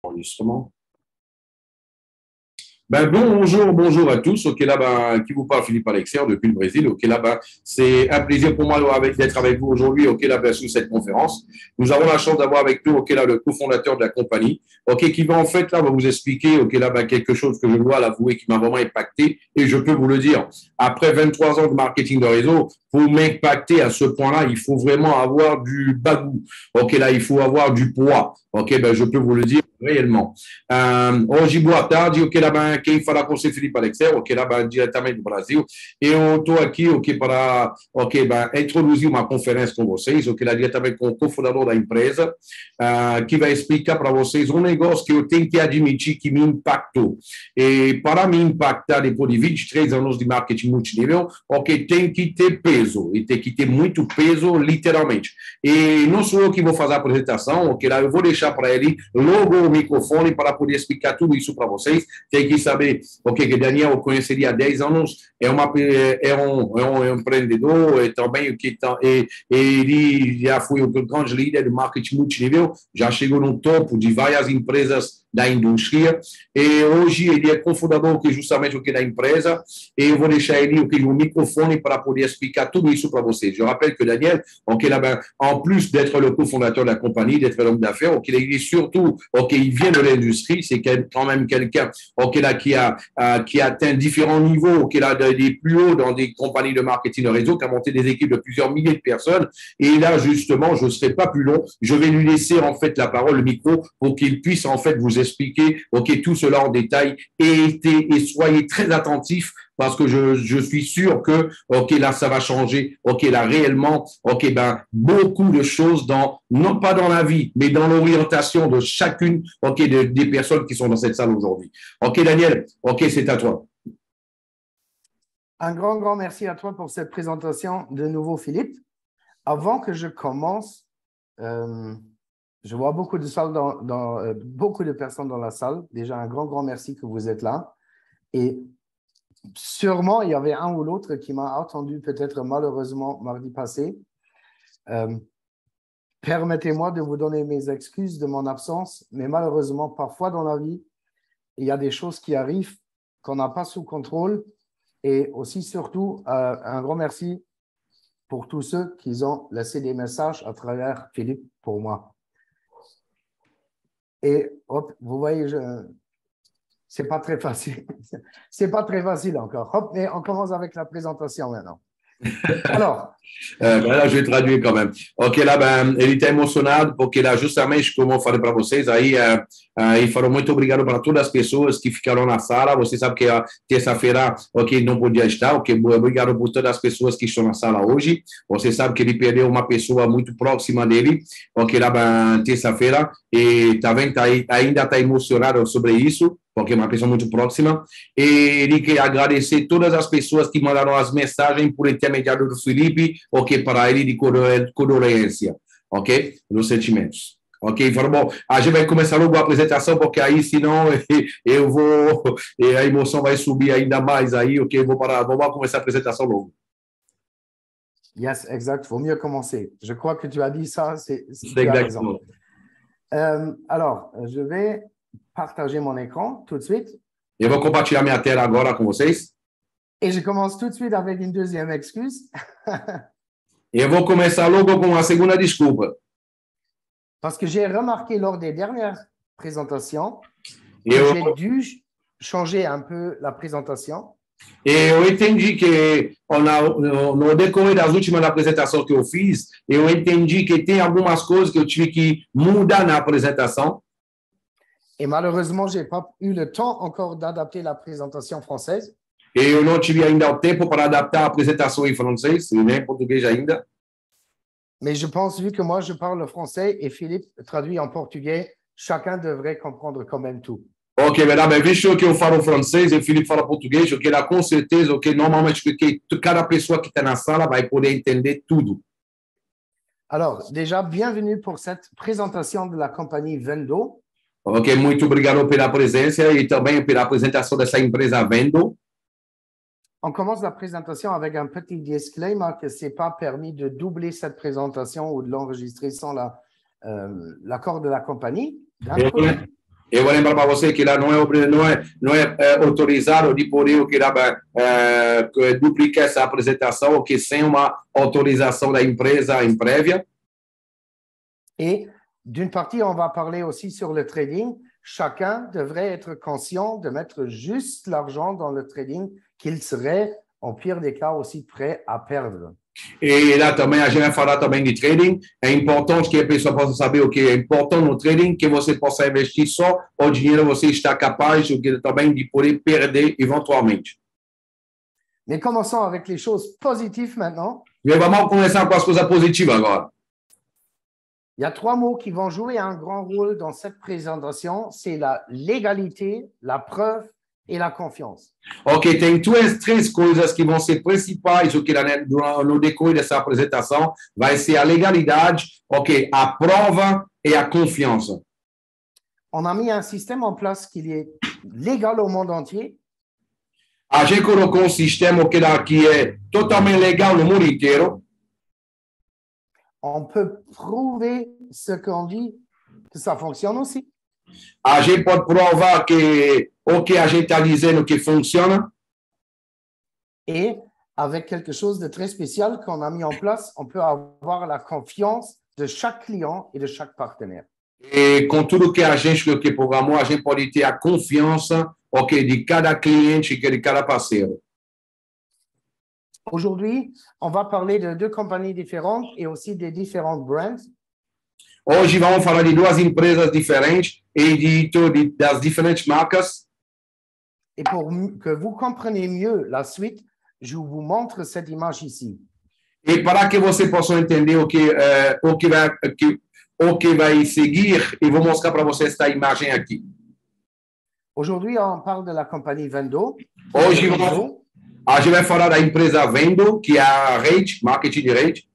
Enregistrement. Bonjour à tous. Ok, là, qui vous parle, Philippe Alexer depuis le Brésil. Ok, là, c'est un plaisir pour moi d'être avec vous aujourd'hui. Ok, là, sur cette conférence. Nous avons la chance d'avoir avec nous, ok, là, le cofondateur de la compagnie. Ok, qui va en fait, là, va vous expliquer, ok, là, quelque chose que je dois l'avouer qui m'a vraiment impacté. Et je peux vous le dire. Après 23 ans de marketing de réseau, pour m'impacter à ce point-là, il faut vraiment avoir du bagou. Ok, là, il faut avoir du poids. Ok, je peux vous le dire réellement. Hoje, boa tarde. Ok, lá, quem fala com você, Felipe Alexer, ok, lá, diretamente do Brasil. Eu estou aqui, ok, para, ok, introduzir uma conferência com vocês, ok, lá, diretamente com o cofundador da empresa, que vai explicar para vocês um negócio que eu tenho que admitir que me impactou. E para me impactar, depois de 23 anos de marketing multinível, ok, tem que ter peso, e tem que ter muito peso, literalmente. E não sou eu que vou fazer a apresentação, ok, lá, eu vou deixar para ele logo o microfone para poder explicar tudo isso para vocês. Tem que saber, ok, que Daniel eu conheceria há 10 anos, é um empreendedor, e também ele já foi o grande líder de marketing multinível, já chegou no topo de várias empresas da indústria, e hoje ele é cofundador que justamente o que da empresa, e eu vou deixar ele o microfone para poder explicar tudo isso para vocês. Je rappelle que Daniel, ok, là, en plus d'être le cofondateur de la compagnie, d'être l'homme d'affaires, ok, il est surtout, ok, il vient de l'industrie, c'est quand même quelqu'un, ok, là, qui a atteint différents niveaux, ok, là, des plus hauts dans des compagnies de marketing de réseau, qui a monté des équipes de plusieurs milliers de personnes, et là, justement, je ne serai pas plus long, je vais lui laisser, en fait, la parole, le micro, pour qu'il puisse, en fait, vous expliquer, ok, tout cela en détail, et soyez très attentifs, parce que je suis sûr que, ok, là, ça va changer, ok, là, réellement, ok, beaucoup de choses non pas dans la vie, mais dans l'orientation de chacune, ok, des personnes qui sont dans cette salle aujourd'hui. Ok, Daniel, ok, c'est à toi. Un grand merci à toi pour cette présentation de nouveau, Philippe. Avant que je commence, je vois beaucoup de, beaucoup de personnes dans la salle. Déjà, un grand merci que vous êtes là. Et sûrement, il y avait un ou l'autre qui m'a entendu peut-être malheureusement mardi passé. Permettez-moi de vous donner mes excuses de mon absence, mais malheureusement, parfois dans la vie, il y a des choses qui arrivent qu'on n'a pas sous contrôle. Et aussi, surtout, un grand merci pour tous ceux qui ont laissé des messages à travers Philippe pour moi. Et hop, vous voyez, c'est pas très facile. C'est pas très facile encore. Hop, mais on commence avec la présentation maintenant. Alors. Là, je vais traduire quand même. Ok, là, ele está emocionado, porque lá, justamente, como eu falei para vocês, aí, ele falou muito obrigado para todas as pessoas que ficaram na sala. Você sabe que a terça-feira, ok, não podia estar, ok, obrigado por todas as pessoas que estão na sala hoje. Você sabe que ele perdeu uma pessoa muito próxima dele, ok, lá, terça-feira, e tá vendo, ainda está emocionado sobre isso, porque é uma pessoa muito próxima, e ele quer agradecer todas as pessoas que mandaram as mensagens por intermediário do Felipe, ok, para ele de condolência, ok, nos sentimentos. Ok, falou, bom, a gente vai começar logo a apresentação, porque aí, senão, eu vou, a emoção vai subir ainda mais aí, ok, vamos começar a apresentação logo. Yes, exact, vaut mieux commencer. Je crois que tu as dit ça, c'est exactement. Alors, je vais partager mon écran tout de suite. Eu vou compartilhar minha tela agora com vocês. Et je commence tout de suite avec une deuxième excuse. Eu vou começar logo com a segunda desculpa. Parce que j'ai remarqué lors des dernières présentations que j'ai dû changer un peu la présentation. Eu entendi que no decorrer das últimas apresentações que eu fiz, eu entendi que tem algumas coisas que eu tive que mudar na apresentação. Et malheureusement, je n'ai pas eu le temps encore d'adapter la présentation française. Eu não tive ainda o tempo para adaptar a apresentação em francês, nem em português ainda. Mais je pense, vu que moi, je parle français et Philippe traduit en portugais, chacun devrait comprendre quand même tout. Ok, mas visto que eu falo francês e o Felipe fala português, ok, lá com certeza, ok, normalmente que cada pessoa que está na sala vai poder entender tudo. Alors, déjà, bienvenue pour cette présentation de la compagnie Vendo. Ok, muito obrigado pela presença e também pela apresentação dessa empresa Vendo. On commence la présentation avec un petit disclaimer que ce n'est pas permis de doubler cette présentation ou de l'enregistrer sans l'accord de la compagnie. Eu vou lembrar para você que lá não é autorizado de poder o que lá duplicar essa apresentação, que sem uma autorização da empresa em prévia. Et d'une partie, on va parler aussi sur le trading. Chacun devrait être conscient de mettre juste l'argent dans le trading qu'il serait, en pire des cas, aussi prêt à perdre. E lá também a gente vai falar também de trading. É importante que a pessoa possa saber o que é importante no trading, que você possa investir só o dinheiro que você está capaz também de poder perder eventualmente. Mais commençons avec les choses positives maintenant. E vamos começar com as coisas positivas agora. Il y a 3 mots qui vont jouer un grand rôle dans cette présentation. C'est la légalité, la preuve et la confiance. Ok, tem três coisas que vão ser principais no decorrer dessa apresentação. Vai ser a legalidade, ok, a prova e a confiança. On a mis un système en place qui est légal au monde entier. A gente colocou um sistema que é totalmente legal no mundo inteiro. On peut prouver ce qu'on dit, que ça fonctionne aussi. A gente pode provar que o que a gente está dizendo que funciona. Et avec quelque chose de très spécial qu'on a mis en place, on peut avoir la confiance de chaque client et de chaque partenaire. E com tudo que a gente que programou, a gente pode ter a confiança, ok, de cada cliente e de cada parceiro. Aujourd'hui, on va parler de 2 compagnies différentes et aussi des différentes brands. Hoje vamos falar de 2 empresas diferentes e das diferentes marcas. Et pour que vous compreniez mieux la suite, je vous montre cette image ici. E para que você possa entender o que vai seguir, eu vou mostrar para você esta imagem aqui. Aujourd'hui, on parle de la compagnie Vendo. Hoje a gente vai falar da empresa Vendo, que é a rede, marketing de rede.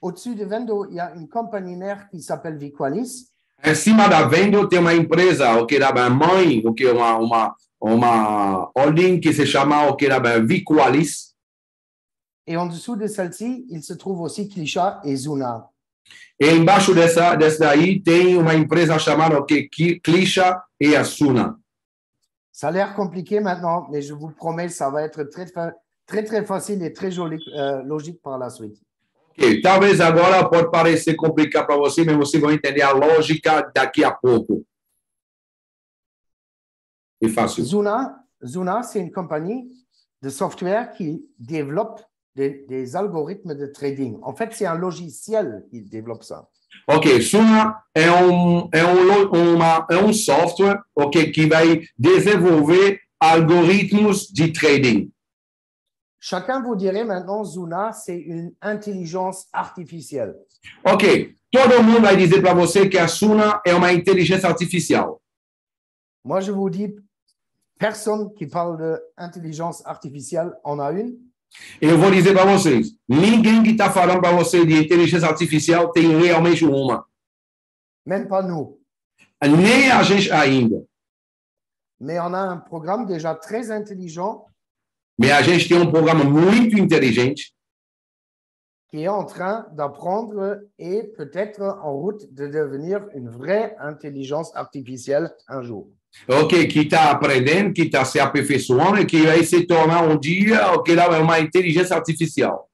Au-dessus de Vendo, il y a une compagnie mère qui s'appelle Viqualis. Em cima da Vendo tem uma empresa, o que é a mãe, o que é uma holding que se chama o que é a Viqualis. Et en dessous de celle-ci, il se trouve aussi Klisha et Zuna. E embaixo dessa daí tem uma empresa chamada Klisha e Asuna. Ça a l'air compliqué maintenant, mais je vous promets, ça va être très facile et très logique par la suite. Okay. Talvez agora pode parecer complicado para você, mas você vai entender a lógica daqui a pouco. É fácil. Zuna, c'est une compagnie de software qui développe des algorithmes de trading. En fait, c'est un logiciel qui développe ça. Ok, Zuna é um software, ok, que vai desenvolver algoritmos de trading. Chacun vous dirait maintenant, Zuna, c'est une intelligence artificielle. Ok, todo mundo vai dizer para você que a Zuna é uma inteligência artificial. Moi, je vous dis, personne qui parle d'intelligence artificielle en a une. Eu vou dizer para vocês, ninguém que está falando para você de inteligência artificial tem realmente uma. Même pas nous. Nem a gente ainda. Mais on a un programme déjà très intelligent. Mas a gente tem um programa muito inteligente qui est en train d'apprendre et peut-être en route de devenir une vraie intelligence artificielle un jour. Ok, que está aprendendo, que está se aperfeiçoando e que vai se tornar dia o que é uma inteligência artificial.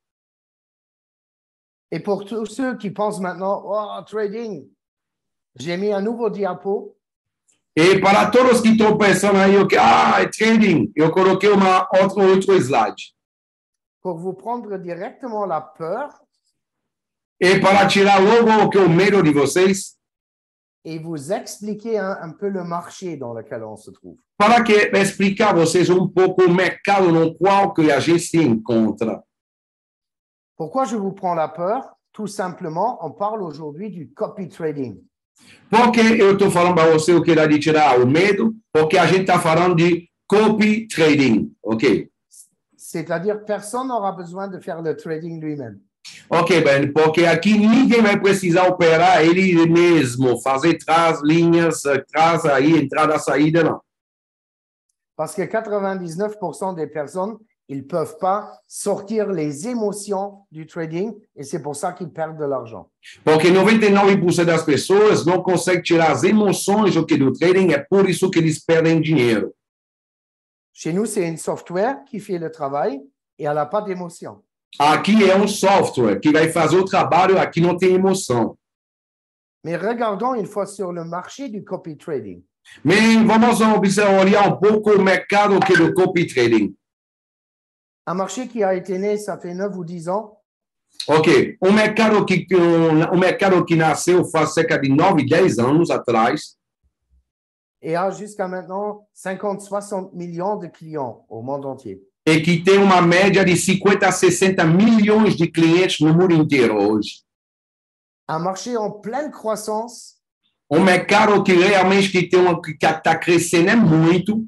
Et pour tous ceux qui pensent maintenant, oh, trading, j'ai mis un nouveau diapo. E para todos que estão pensando aí, é trading, eu coloquei outro slide. Pour vous prendre directement la peur. E para tirar logo o medo de vocês. Et vous expliquer un peu le marché dans lequel on se trouve. Para explicar a vocês pouco o mercado no qual que a gente se encontra. Pourquoi je vous prends la peur? Tout simplement, on parle aujourd'hui du copy trading. Porque eu estou falando para você o que é de tirar o medo, porque a gente está falando de copy trading, ok? C'est-à-dire personne n'aura besoin de faire le trading lui-même. Ok, bem, porque aqui ninguém vai precisar operar ele mesmo, fazer linhas, aí, entrada, saída, não. Parce que 99% des personnes ils ne peuvent pas sortir les émotions du trading et c'est pour ça qu'ils perdent de l'argent. Porque 99% das pessoas não conseguem tirar as emoções do trading, é por isso que eles perdem dinheiro. Chez nous, c'est une software qui fait le travail et elle n'a pas d'émotion. Aqui é um software que vai fazer o trabalho, aqui não tem emoção. Mais regardons une fois sur le marché du copy trading. Mas vamos olhar um pouco o mercado do copy trading. Un marché qui a été né, ça fait 9 ou 10 ans. Ok, um mercado que nasceu faz cerca de 9, 10 anos atrás. Et a jusqu'à maintenant 50, 60 millions de clients au monde entier. E que tem uma média de 50 a 60 milhões de clientes no mundo inteiro hoje. Un marché en pleine croissance. Um mercado que realmente que está crescendo muito.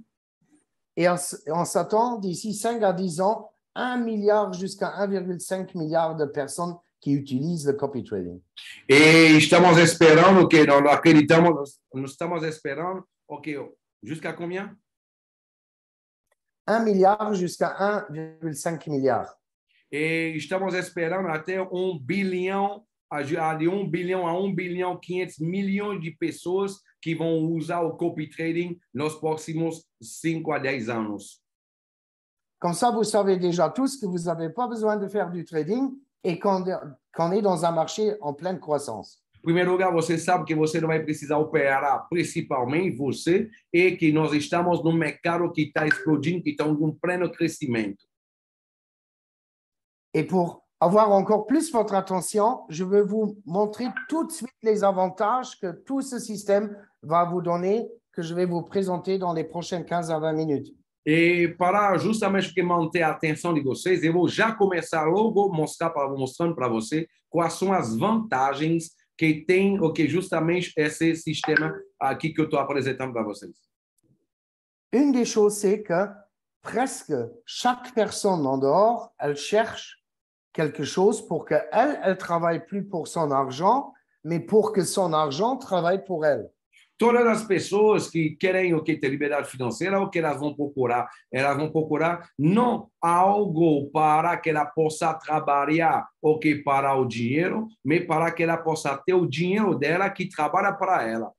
Et on s'attend d'ici 5 à 10 ans, 1 milliard jusqu'à 1,5 milliard de personnes qui utilisent le copy trading. E estamos esperando que, nós acreditamos, nós estamos esperando, ok, jusqu'à combien? 1 milliard jusqu'à 1,5 milliard. E estamos esperando até 1 bilhão, de 1 bilhão a 1 bilhão 500 milhões de pessoas que vão usar o copy trading nos próximos 5 a 10 anos. Comme ça, vous savez déjà tous que vous n'avez pas besoin de faire du trading et qu'on est dans un marché en pleine croissance. Em primeiro lugar, você sabe que você não vai precisar operar, principalmente você, e que nós estamos num mercado que está explodindo, que está em pleno crescimento. Et pour avoir encore plus votre attention, je veux vous montrer tout de suite les avantages que tout ce système va vous donner, que je vais vous présenter dans les prochaines 15 à 20 minutes. E para justamente manter a atenção de vocês, eu vou já começar logo mostrando para você quais são as vantagens que tem o que justamente esse sistema aqui que eu estou apresentando para vocês. Une des choses, c'est que presque chaque personne en dehors, elle cherche quelque chose pour qu'elle, elle travaille plus pour son argent, mais pour que son argent travaille pour elle. Todas as pessoas que querem o que ter liberdade financeira, o que elas vão procurar não algo para que ela possa trabalhar o que para o dinheiro, mas para que ela possa ter o dinheiro dela que trabalha para ela.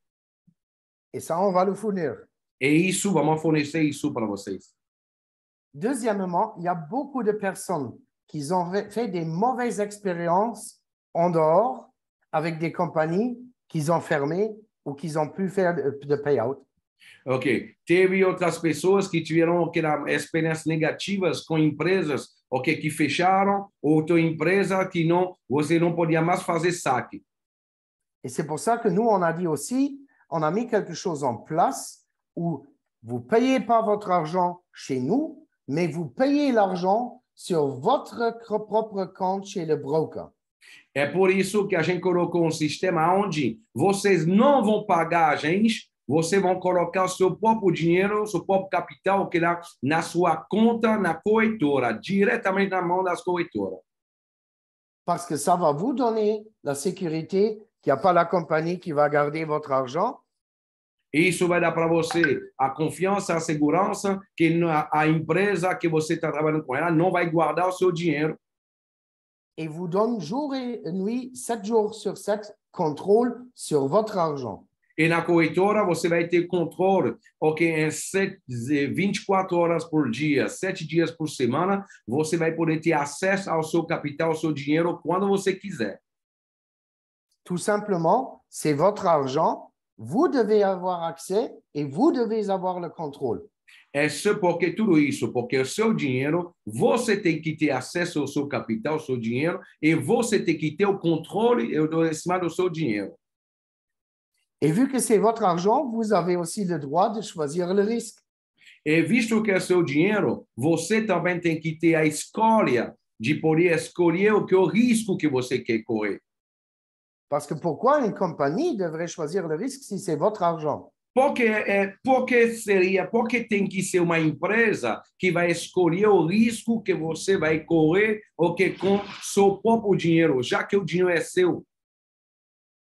Et ça, on va le fournir. E isso, vamos fornecer isso para vocês. Deuxièmement, il y a beaucoup de personnes qui ont fait des mauvaises expériences en dehors avec des compagnies qu'ils ont fermées ou qu'ils ont pu faire de payout. Ok. Teve outras pessoas que tiveram experiências negativas com empresas, ok, que fecharam, outra empresa que você não podia mais fazer saque. Et c'est pour ça que nous, on a dit aussi, on a mis quelque chose en place où vous ne payez pas votre argent chez nous, mais vous payez l'argent sur votre propre compte chez le broker. É por isso que a gente colocou um sistema onde vocês não vão pagar a gente, vocês vão colocar o seu próprio dinheiro, o seu próprio capital que dá na sua conta, na corretora, diretamente na mão das corretoras. Parce que ça va vous donner la sécurité qu'il n'y a pas la compagnie qui va garder votre argent. Isso vai dar para você a confiança, a segurança que a empresa que você está trabalhando com ela não vai guardar o seu dinheiro. Et vous donne jour et nuit, 7 jours sur 7, contrôle sur votre argent. E na corretora você vai ter controle, ok, em 24 horas por dia, 7 dias por semana, você vai poder ter acesso ao seu capital, ao seu dinheiro, quando você quiser. Tout simplement, c'est votre argent, vous devez avoir accès et vous devez avoir le contrôle. É só porque tudo isso, porque o seu dinheiro, você tem que ter acesso ao seu capital, ao seu dinheiro, e você tem que ter o controle em cima do seu dinheiro. Et vu que c'est votre argent, vous avez aussi le droit de choisir le risque. E visto que é seu dinheiro, você também tem que ter a escolha de poder escolher o risco que você quer correr. Parce que pourquoi une compagnie devrait choisir le risque si c'est votre argent? Porque tem que ser uma empresa que vai escolher o risco que você vai correr ou que com seu próprio dinheiro, já que o dinheiro é seu.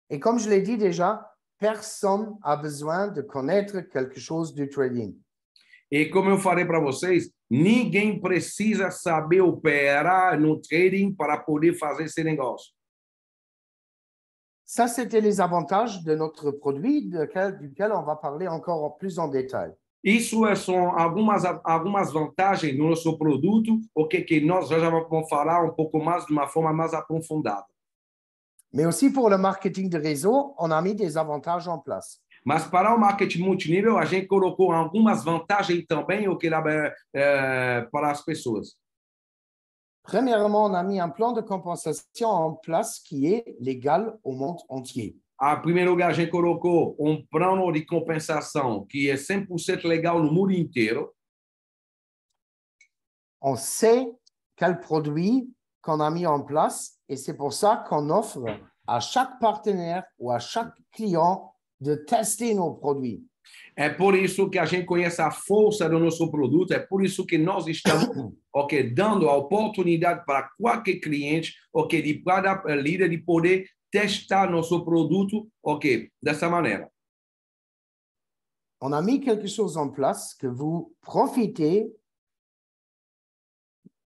Et comme je l'ai dit déjà, personne n'a besoin de connaître quelque chose du trading. E como eu falei para vocês, ninguém precisa saber operar no trading para poder fazer esse negócio. Ça, c'était les avantages de notre produit, duquel on va parler encore plus en détail. Isso são algumas vantagens do nosso produto, que nós já vamos falar um pouco mais de uma forma mais aprofundada. Mais aussi pour le marketing de réseau, on a mis des avantages en place. Mas para o marketing multinível, a gente colocou algumas vantagens também para as pessoas. Premièrement, on a mis un plan de compensation en place qui est légal au monde entier. Em primeiro lugar, a gente colocou plano de compensação que é 100% legal no mundo inteiro. On sait quel produit qu'on a mis en place et c'est pour ça qu'on offre à chaque partenaire ou à chaque client de tester nos produits. É por isso que a gente conhece a força do nosso produto, é por isso que nós estamos dando a oportunidade para qualquer cliente de cada líder de poder testar nosso produto dessa maneira. On a mis quelque chose en place que vous profitez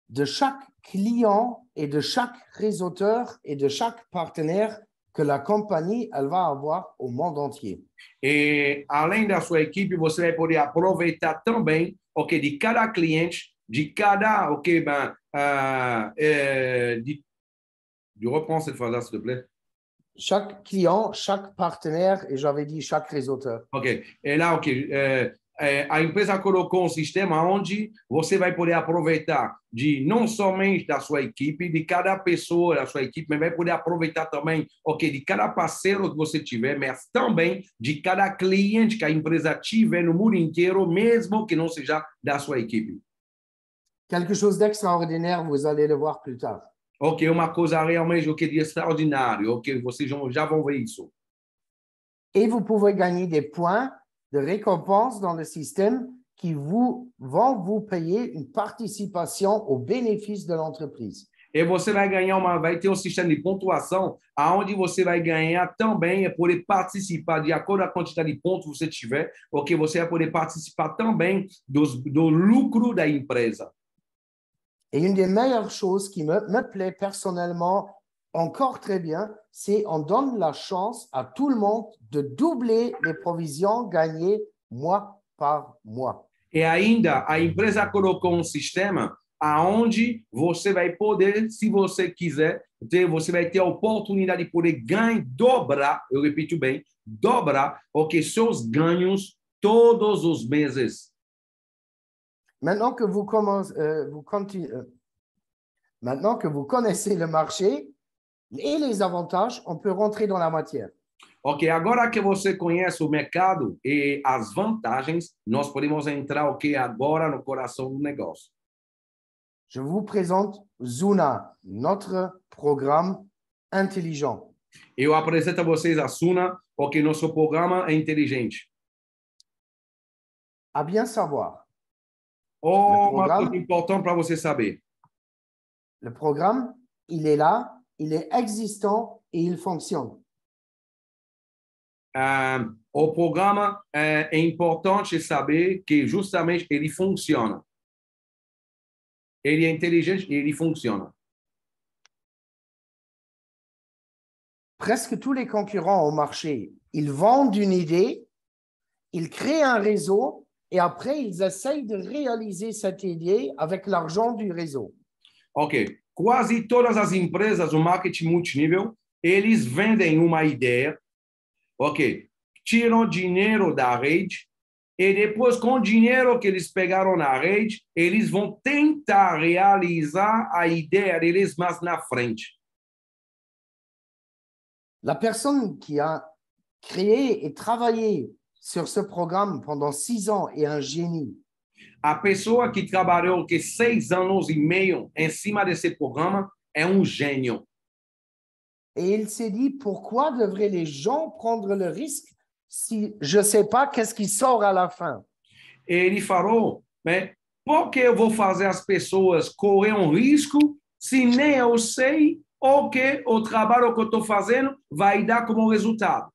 de chaque client et de chaque réseauteur et de chaque partenaire que la compagnie elle va avoir au monde entier. E além da sua equipe, você vai poder aproveitar também de cada cliente, de cada je reprends cette phrase-là, s'il te plaît. Chaque client, chaque partenaire, et j'avais dit chaque réseauteur. Ok. E lá, a empresa colocou um sistema onde você vai poder aproveitar não somente da sua equipe, de cada pessoa da sua equipe, mas vai poder aproveitar também de cada parceiro que você tiver, mas também de cada cliente que a empresa tiver no mundo inteiro, mesmo que não seja da sua equipe. Quelque chose d'extraordinaire, vous allez le voir plus tard. Uma coisa realmente de extraordinário, vocês já vão ver isso. Et vous pouvez gagner des points de récompense dans le système qui vont vous payer une participation aux bénéfices de l'entreprise. E você vai ter um sistema de pontuação aonde você vai ganhar também poder participar de acordo com a quantidade de pontos que você tiver, você vai poder participar também do lucro da empresa. Et une des meilleures choses qui me plaît personnellement encore très bien, c'est on donne la chance à tout le monde de doubler les provisions gagnées mois par mois. E ainda a empresa colocou um sistema aonde você vai poder, se você quiser, você vai ter a oportunidade de poder dobrar, eu repito bem, dobrar seus ganhos todos os meses. Maintenant que maintenant que vous connaissez le marché et les avantages, on peut rentrer dans la matière. Agora que você conhece o mercado e as vantagens, nós podemos entrar agora no coração do negócio. Je vous présente Zuna, notre programme intelligent. Eu apresento a vocês a Zuna, nosso programa é inteligente. À bien savoir. Uma coisa importante para você saber. Le programme, il est là, il est existant et il fonctionne. O programa é importante saber que justamente ele funciona. Ele é inteligente e ele funciona. Presque tous les concurrents au marché, ils vendent une idée, ils créent un réseau et après, ils essayent de réaliser cette idée avec l'argent du réseau. Quase todas as empresas do marketing multinível, eles vendem uma ideia, tiram dinheiro da rede e depois, com o dinheiro que eles pegaram na rede, eles vão tentar realizar a ideia deles mais na frente. La personne qui a créé et travaillé sur ce programme pendant 6 ans est un génie. A pessoa que trabalhou 6 anos e meio em cima desse programa é um gênio. Et il s'est dit, pourquoi devraient les gens prendre le risque si je ne sais pas qu'est-ce qui sort à la fin? Ele falou, mas por que eu vou fazer as pessoas correr um risco se nem eu sei o que o trabalho que eu estou fazendo vai dar como resultado?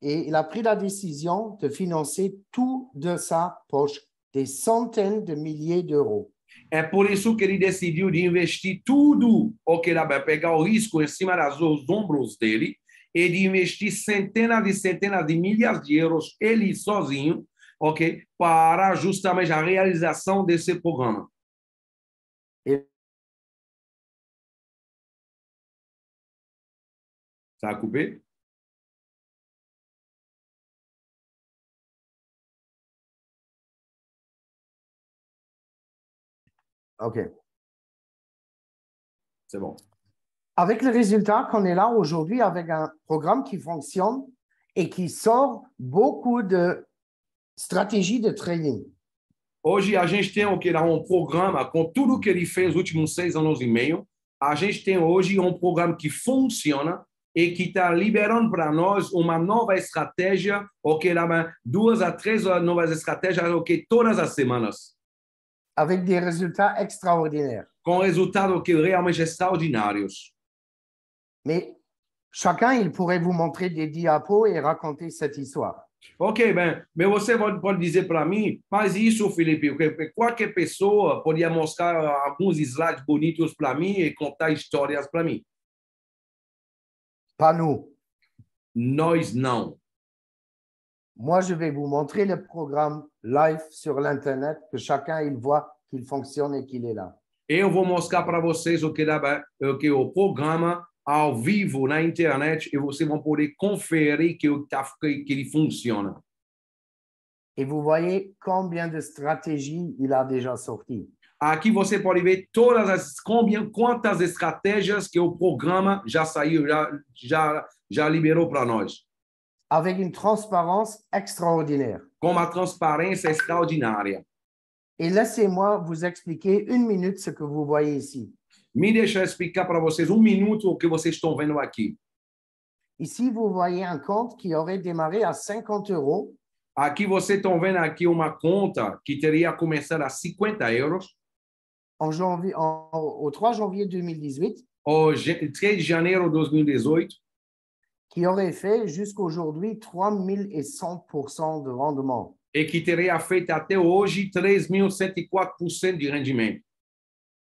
Et il a pris la décision de financer tout de sa poche des centaines de milliers d'euros. É por isso que ele decidiu de investir tudo o que ele vai pegar o risco em cima dos ombros dele e de investir centenas de milhares de euros ele sozinho, ok, para justamente a realização desse programa. Et Ça a coupé? OK. C'est bon. Avec le résultat qu'on est là aujourd'hui avec un programme qui fonctionne et qui sort beaucoup de stratégies de trading. Hoje a gente tem programa com tudo que ele fez nos últimos 6 anos e meio. A gente tem hoje programa que funciona e que está liberando para nós uma nova estratégia, lá 2 a 3 novas estratégias, todas as semanas. Avec des résultats extraordinaires. Com resultados realmente extraordinários. Mais chacun, il pourrait vous montrer des diapos et raconter cette histoire. Ok, bem, mas você pode dizer para mim, mas isso, Felipe, qualquer pessoa podia mostrar alguns slides bonitos para mim e contar histórias para mim. Pas nous. Nós não. Moi, je vais vous montrer le programme live sur l'Internet, que chacun il voit qu'il fonctionne et qu'il est là. Eu vou mostrar para vocês o o programa ao vivo na internet e vocês vão poder conferir que ele funciona. Et vous voyez combien de stratégies il a déjà sorti. Aqui você pode ver quantas estratégias que o programa já saiu, já liberou para nós. Avec une transparence extraordinaire. Com uma transparência extraordinária. Et laissez-moi vous expliquer 1 minute ce que vous voyez ici. Me deixa eu explicar para vocês 1 minuto o que vocês estão vendo aqui. Ici, vous voyez un compte qui aurait démarré à 50 euros. Aqui vocês estão vendo aqui uma conta que teria começado a 50 euros. Au 3 janvier 2018. Au 3 de janeiro de 2018. Qui aurait fait jusqu'aujourd'hui 3100% de rendement. E que teria feito até hoje 3.104% de rendimento.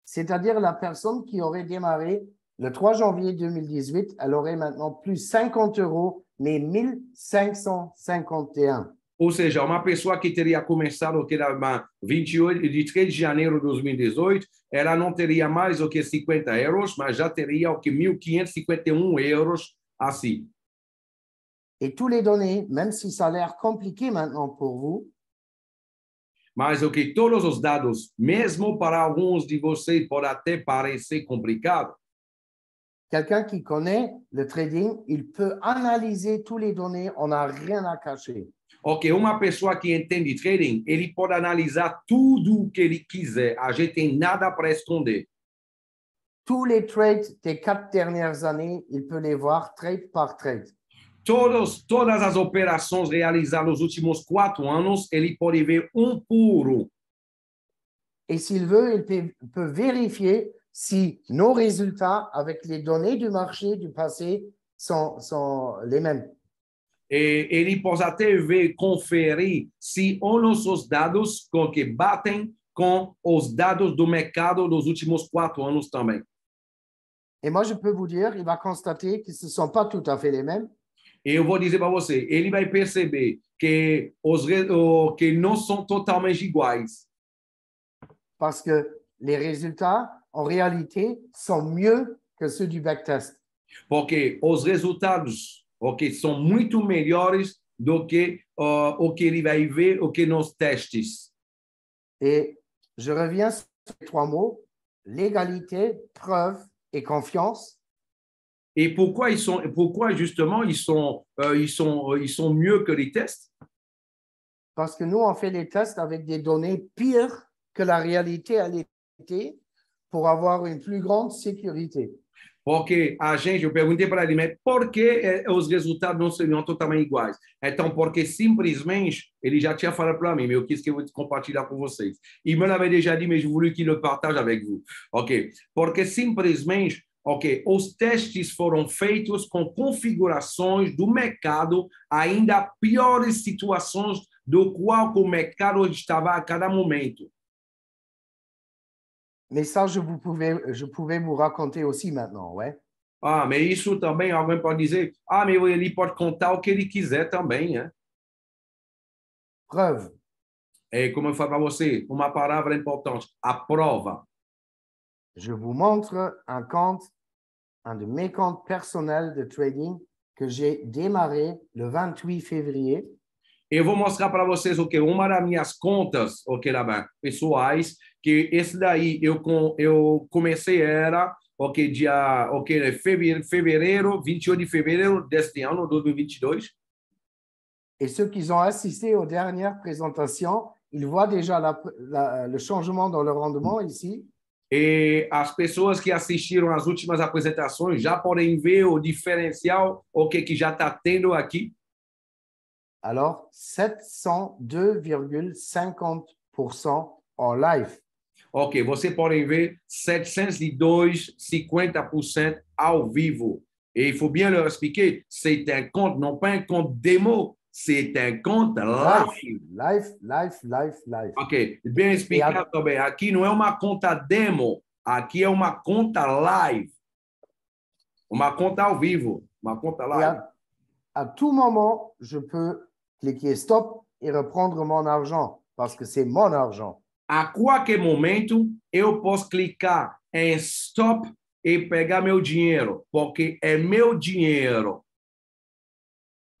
C'est-à-dire la personne qui aurait démarré le 3 janvier 2018, elle aurait maintenant plus 50 euros, mais 1551. Ou seja, uma pessoa que teria começado de 3 de janeiro de 2018, ela não teria mais o que 50 euros, mas já teria o que 1.551 euros assim. Et tous les données, même si ça a l'air compliqué maintenant pour vous, mas o que todos os dados, mesmo para alguns de vocês, pode até parecer complicado. Quelqu'un qui connaît le trading, il peut analyser tous les données, on n'a rien à cacher. Ok, uma pessoa que entende trading, ele pode analisar tudo o que ele quiser. A gente tem nada para esconder. Tous les trades des 4 dernières années, il peut les voir trade par trade. Todas as operações realizadas nos últimos 4 anos, ele pode ver por um. Et s'il veut, il peut vérifier si nos résultats avec les données du marché du passé sont les mêmes. E ele pode até ver, conferir se os nossos dados que batem com os dados do mercado dos últimos 4 anos também. Et moi, je peux vous dire, il va constater que ce ne sont pas tout à fait les mêmes. Eu vou dizer para você, ele vai perceber que que não são totalmente iguais. Parce que les résultats, en réalité, sont mieux que ceux du backtest. Porque os resultados, são muito melhores do que o que ele vai ver, o que nos testes. Et je reviens sur les 3 mots, légalité, preuve et confiance. Et pourquoi justement ils sont mieux que les tests? Parce que nous, on fait les tests avec des données pires que la réalité a été pour avoir une plus grande sécurité. Porque eu perguntei para ele, mas por que os resultados não seriam totalmente iguais? Então, porque simplesmente, ele já tinha falado para mim, mais eu quis que eu vou compartilhar com vocês. Il me l'avait déjà dit, mais je voulais qu'il le partage avec vous. Ok? Porque simplesmente, ok, os testes foram feitos com configurações do mercado ainda piores situações do qual o mercado estava a cada momento. Mais ça, je pouvais vous raconter aussi maintenant, ouais. Ah, mas isso também alguém pode dizer, ah, mas ele pode contar o que ele quiser também, né? Preuve, É como eu falo para você, uma palavra importante, a prova. je vous montre un de mes comptes personnels de trading que j'ai démarré le 28 février. Eu vou mostrar para vocês o que uma das minhas contas, o que lá pessoais, que esse daí eu comecei era o que dia, o que fevereiro, 28 de fevereiro deste ano, 2022. Et ceux qui ont assisté aux dernières présentations, ils voient déjà le changement dans le rendement ici. E as pessoas que assistiram às últimas apresentações já podem ver o diferencial, o que já está tendo aqui. Alors, 702,50% en live. Ok, você pode ver 702,50% ao vivo. Et il faut bien leur expliquer, c'est un compte, non pas un compte démo, c'est un compte live. Live. Ok, bem explicado também. Aqui não é uma conta demo, aqui é uma conta live. Uma conta ao vivo, uma conta Et live. à tout moment, je peux cliquer stop et reprendre mon argent parce que c'est mon argent. A qualquer momento, eu posso clicar em stop e pegar meu dinheiro, porque é meu dinheiro.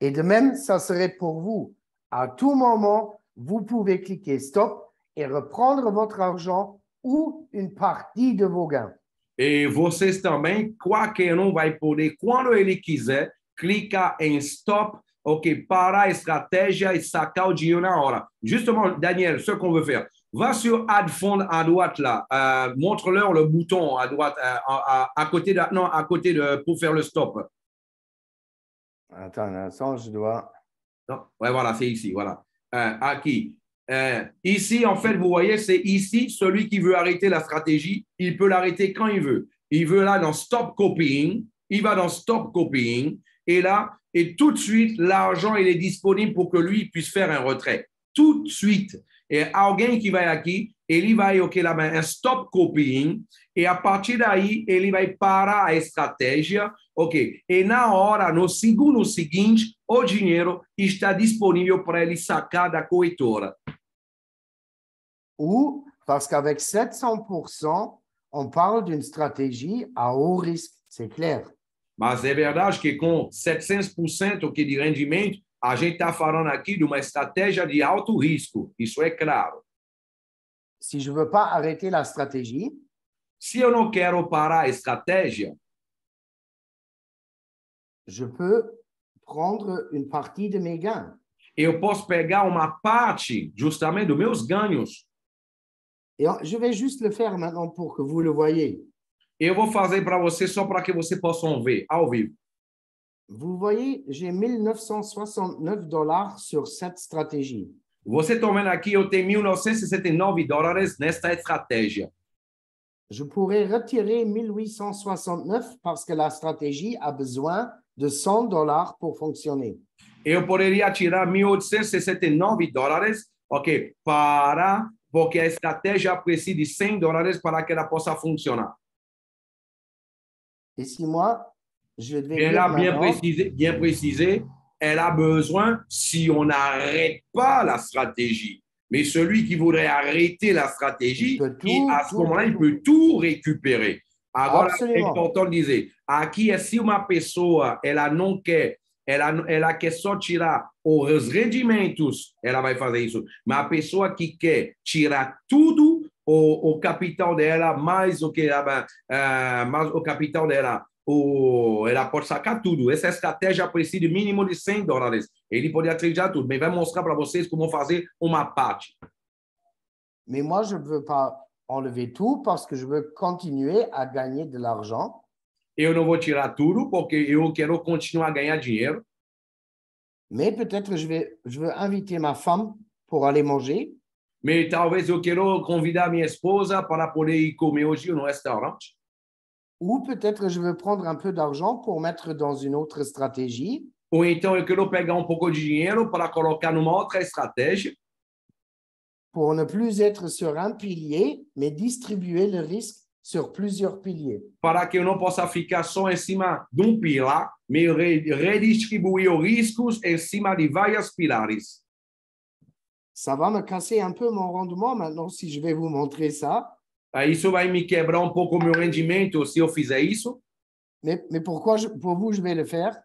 Et de même, ça serait pour vous. À tout moment, vous pouvez cliquer stop et reprendre votre argent ou une partie de vos gains. E vocês também, qualquer um vai poder, quando ele quiser, clicar em stop, ok, parar a estratégia e sacar o dinheiro na hora. Justement, Daniel, ce qu'on veut faire, va sur Add Fund à droite là, montre-leur le bouton à droite, à côté de, non, à côté de, pour faire le stop. Attends un instant, je dois... Non, ouais, voilà, c'est ici, voilà. Aquí. Ici, en fait, vous voyez, c'est ici, celui qui veut arrêter la stratégie, il peut l'arrêter quand il veut. Il veut là dans Stop Copying, il va dans Stop Copying, et là, et tout de suite, l'argent, il est disponible pour que lui puisse faire un retrait. Tout de suite. Et alguém que vai aqui, ele vai, ok, lá, un Stop Copying, e a partir daí, ele vai parar a estratégia, ok? E na hora, no segundo seguinte, o dinheiro está disponível para ele sacar da corretora. Ou parce qu'avec 700%, on parle d'une stratégie à haut risque, c'est clair. Mas é verdade que com 700% que de rendimento, a gente está falando aqui de uma estratégia de alto risco. Isso é claro. Si je ne veux pas arrêter la stratégie, se eu não quero parar a estratégia, je peux prendre une partie de mes gains. Eu posso pegar uma parte justamente dos meus ganhos. Et je vais juste le faire maintenant pour que vous le voyez. Eu vou fazer para você só para que você possa ver ao vivo. Vous voyez, j'ai 1969 $ sur cette stratégie. Você está vendo aqui, eu tenho $1.969 nesta estratégia. Je pourrais retirer 1869 parce que la stratégie a besoin de 100 $ pour fonctionner. Eu poderia tirar $1.869, ok, porque a estratégia precisa de $100 para que ela possa funcionar. Et si moi, je devais Elle dire a maintenant, bien précisé, elle a besoin si on n'arrête pas la stratégie. Mais celui qui voudrait arrêter la stratégie, à ce moment-là, il peut tout récupérer. Agora, é importante dizer, aqui é se uma pessoa ela não quer, ela quer só tirar os rendimentos, ela vai fazer isso. Mas a pessoa que quer tirar tudo, o capital dela, mais o que mais o capital dela, ela pode sacar tudo. Essa estratégia precisa de mínimo de $100. Ele pode atirar tudo, mas vai mostrar para vocês como fazer uma parte. Mais moi, je ne veux pas enlever tout parce que je veux continuer à gagner de l'argent. Eu não vou tirar tudo porque eu quero continuar a ganhar dinheiro. Mais peut-être je veux inviter ma femme pour aller manger. Mais talvez eu quero convidar minha esposa para poder ir comer hoje no restaurante. Ou peut-être je veux prendre un peu d'argent pour mettre dans une autre stratégie. Ou então eu quero pegar um pouco de dinheiro para colocar numa outra estratégia, Pour ne plus être sur un pilier, mais distribuer le risque sur plusieurs piliers. para que eu não possa ficar só em cima de um pilar, mas redistribuir os riscos em cima de vários pilares. Ça va me casser un peu mon rendement maintenant si je vais vous montrer ça. Isso vai me quebrar um pouco o meu rendimento se eu fizer isso. Mais pourquoi pour vous, je vais le faire?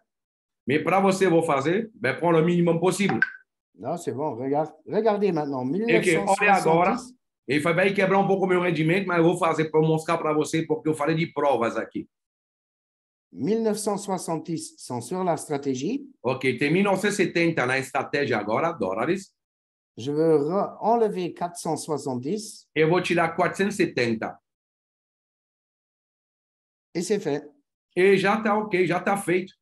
Mas para você, eu vou fazer, vai prendre o mínimo possível. Non, c'est bon, regardez maintenant. É que, olha agora, 1970, ele vai quebrar um pouco o meu rendimento, mas eu vou fazer para mostrar para você, porque eu falei de provas aqui. 1970 sont sur la stratégie. Ok, tem 1970 na estratégia agora, dólares. Je veux enlever 470 Eu vou tirar 470. et c'est fait. E já está ok, já está feito.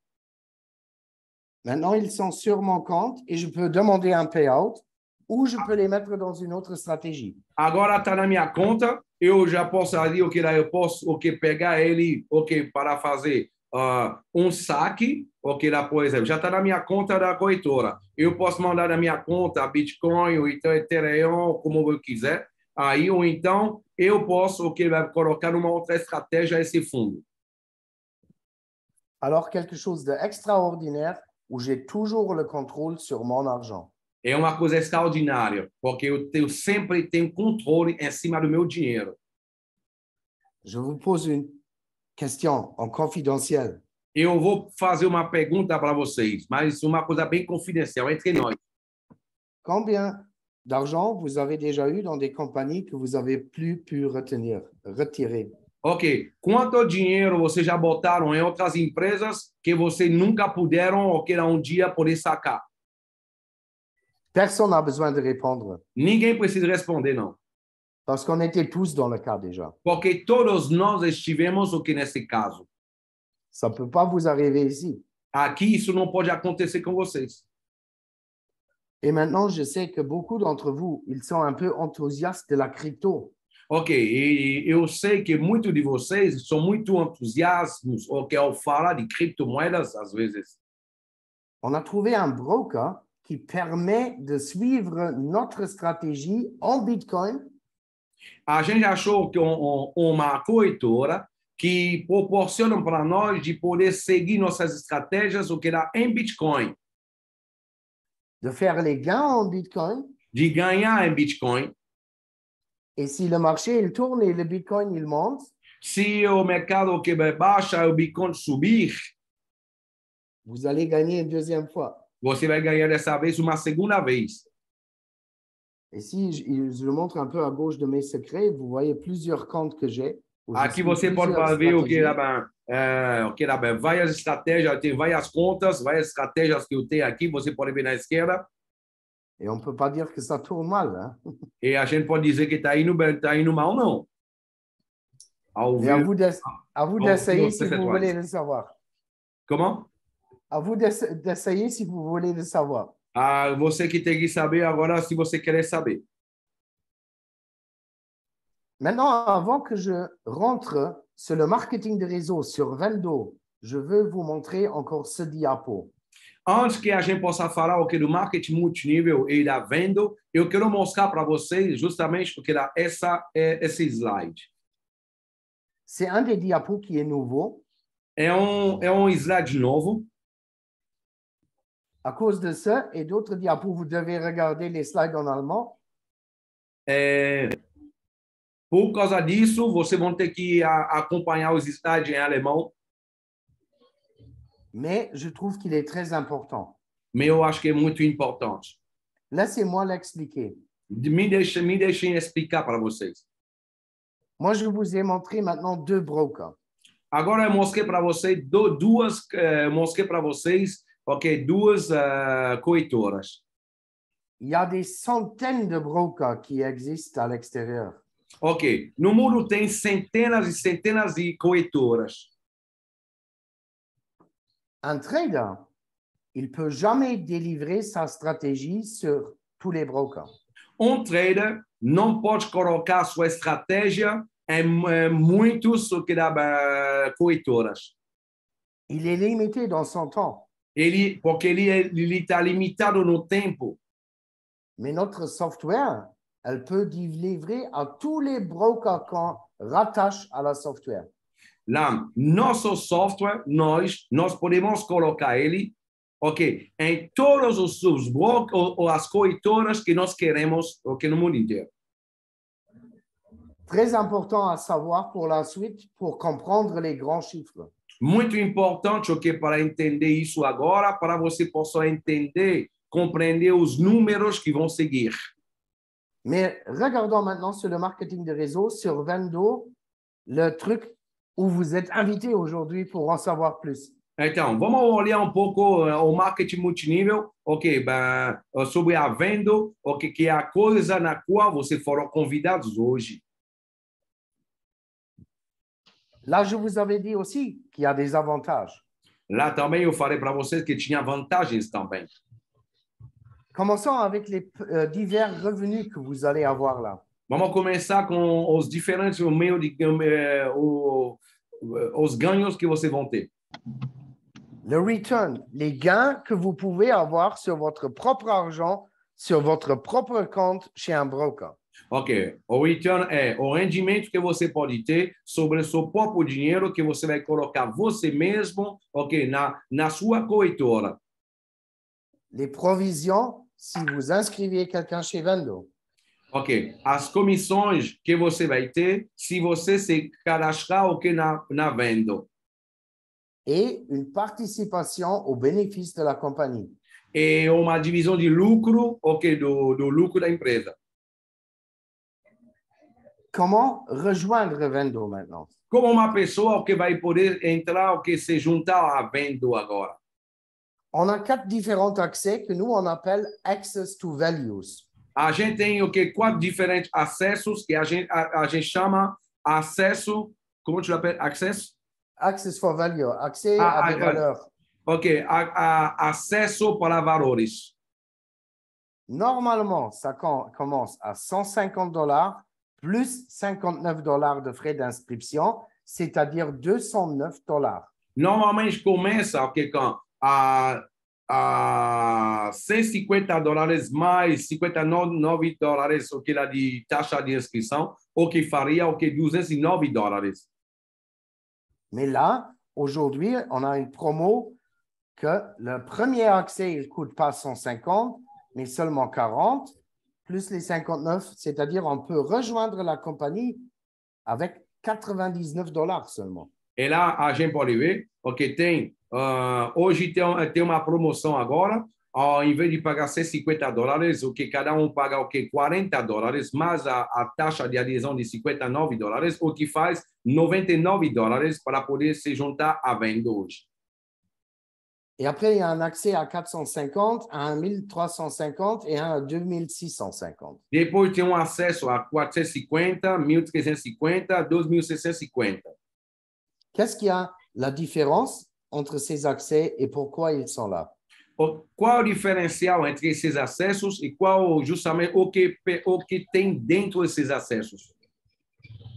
Maintenant, ils sont sur mon compte et je peux demander un payout ou je peux les mettre dans une autre stratégie. Agora está na minha conta, eu já posso ali, ok, lá eu posso pegar ele, ok, para fazer saque, ok, lá, por exemplo, já está na minha conta da corretora. Eu posso mandar na minha conta Bitcoin, ou então Ethereum, como eu quiser. Aí, ou então, eu posso, ok, colocar numa outra estratégia esse fundo. Alors, quelque chose d'extraordinaire où j'ai toujours le contrôle sur mon argent. É uma coisa extraordinária, porque eu sempre tenho controle em cima do meu dinheiro. Je vous pose une question en confidentiel. Eu vou fazer uma pergunta para vocês, mas uma coisa bem confidencial entre nós. Combien d'argent vous avez déjà eu dans des compagnies que vous avez plus pu retirer? Ok, quanto dinheiro vocês já botaram em outras empresas que vocês nunca puderam ou que um dia poder sacar? Personne n'a besoin de répondre Ninguém precisa responder, não. parce qu'on était tous dans le cas déjà. Porque todos nós estivemos o que nesse caso. Ça ne peut pas vous arriver ici. Aqui isso não pode acontecer com vocês. Et maintenant, je sais que beaucoup d'entre vous, ils sont un peu enthousiastes de la crypto. Ok, e eu sei que muitos de vocês são muito entusiasmados ao falar de criptomoedas, às vezes. On a trouvé un broker qui permet de suivre notre stratégie en Bitcoin A gente achou que uma corretora que proporciona para nós de poder seguir nossas estratégias, o que era em Bitcoin, de faire les gains en Bitcoin. de ganhar em Bitcoin. Et si le marché il tourne et le Bitcoin il monte, Se o mercado que baixa, o Bitcoin subir, vous allez gagner une deuxième fois. você vai ganhar dessa vez uma segunda vez. Et si je le montre un peu à gauche de mes secrets, vous voyez plusieurs comptes que j'ai. Aqui você pode ver o que era bem, várias estratégias, tem várias contas, várias estratégias que eu tenho aqui, você pode ver na esquerda. Et on ne peut pas dire que ça tourne mal. Hein? E a gente pode dizer que está indo mal, não. Et à vous d'essayer si vous voulez le savoir. Comment? À vous d'essayer si vous voulez le savoir. Você que tem que saber agora se você quer saber. Maintenant, avant que je rentre sur le marketing de réseau sur Vendo, je veux vous montrer encore ce diapo. Antes que a gente possa falar o que do marketing multinível e da venda, eu quero mostrar para vocês justamente o que era esse slide. C'est un des diapos qui est nouveau. É slide novo. À cause de ça et d'autres diapos, vous devez regarder les slides en allemand. Por causa disso, vocês vão ter que acompanhar os slides em alemão. Mais je trouve qu'il est très important. Mais eu acho que é muito importante. Laissez-moi l'expliquer. Me deixem explicar para vocês. Moi, je vous ai montré maintenant deux brokers. Agora eu mostrei para vocês duas corretoras. Il y a des centaines de brokers qui existent à l'extérieur. Ok, no mundo tem centenas e centenas de corretoras. Un trader, il ne peut jamais délivrer sa stratégie sur tous les brokers. Trader não pode colocar sua estratégia muitos o que lá corretoras. Il est limité dans son temps. Porque ele está limitado no tempo. Mais notre software, elle peut délivrer à tous les brokers qu'on rattache à la software. Lá, nosso software, nós podemos colocar ele, ok, em todos os blocos ou as corretoras que nós queremos, ok, no mundo inteiro. Très important à savoir pour la suite, pour comprendre les grands chiffres. Muito importante, ok, para entender isso agora, para você possa entender, compreender os números que vão seguir. Mais regardons maintenant sur le marketing de réseau, sur Vendo, le truc où vous êtes invité aujourd'hui pour en savoir plus. Então, vamos olhar um pouco o marketing multinível, ok, sobre a Vendo, ok, que é a coisa na qual vocês foram convidados hoje. Là, je vous avais dit aussi qu'il y a des avantages. Lá também eu falei para vocês que tinha vantagens também. Commençons avec les divers revenus que vous allez avoir là. Vamos começar com os diferentes meios de os ganhos que vocês vão ter. Le return, les gains que vous pouvez avoir sur votre propre argent, sur votre propre compte chez un broker. Ok, o return é o rendimento que você pode ter sobre o seu próprio dinheiro que você vai colocar você mesmo, ok, na sua corretora. Les provisions, si vous inscrivez quelqu'un chez Vendo. Ok, as comissões que você vai ter se você se cadastrar ok, na Vendo. Et une participation aux bénéfices de la compagnie. E uma divisão de lucro, ok, do lucro da empresa. Comment rejoindre Vendo maintenant? Como uma pessoa que vai poder entrar, que se juntar a Vendo agora? On a 4 différents accès que nous, on appelle Access to Values. A gente tem 4 diferentes acessos que a gente chama acesso, como tu chama? Acesso? Access for Value, accès à des valeurs. Ok, acesso para valores. Normalement, ça commence à $150 plus $59 de frais d'inscription, c'est-à-dire $209. Normalmente começa com a $150 mais $59 o que lá de taxa de inscrição, o que faria $209. Mais là, aujourd'hui, on a une promo que le premier accès, il ne coûte pas 150, mais seulement 40, plus les 59, c'est-à-dire on peut rejoindre la compagnie avec $99 seulement. E lá a gente pode ver, ok, hoje tem uma promoção agora, ao invés de pagar $150, o que cada paga $40, mais a taxa de adesão de $59, o que faz $99 para poder se juntar à Vendo hoje. Et après, il y a un accès à 450, à 1350 et à 2650. Depois tem acesso a 450, 1350, 2650. Qu'est-ce qu'il y a la différence entre ces accès et pourquoi ils sont là? Qual o diferencial entre esses acessos e qual justamente o que tem dentro desses acessos?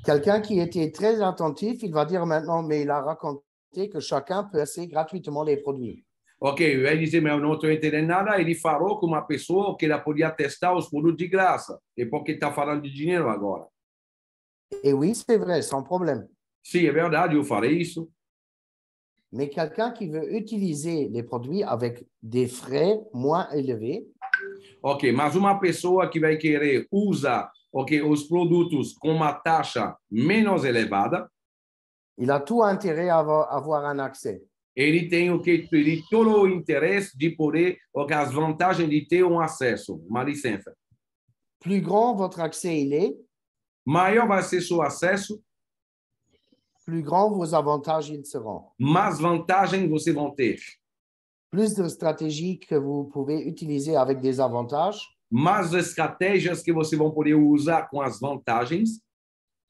Quelqu'un qui était très attentif, il va dire maintenant, mais il a raconté que chacun peut essayer gratuitement les produits. Ok, vai dizer, mas eu não estou entendendo nada. Ele falou com uma pessoa que ela podia testar os produtos de graça. E por que está falando de dinheiro agora? Et oui, c'est vrai, sans problème. Sim, é verdade, eu farei isso. Mais quelqu'un qui veut utiliser les produits avec des frais moins élevés. Ok, mas uma pessoa que vai querer usar os produtos com uma taxa menos elevada. Il a tout intérêt à avoir un accès. Ele tem todo o interesse de poder, as vantagens de ter acesso, uma licença. Plus grand votre accès il est, maior vai ser seu acesso, plus grand vos avantages ils seront. Mais vantagens vocês vão ter. Plus de stratégies que vous pouvez utiliser avec des avantages. Mais estratégias que vocês vão poder usar com as vantagens.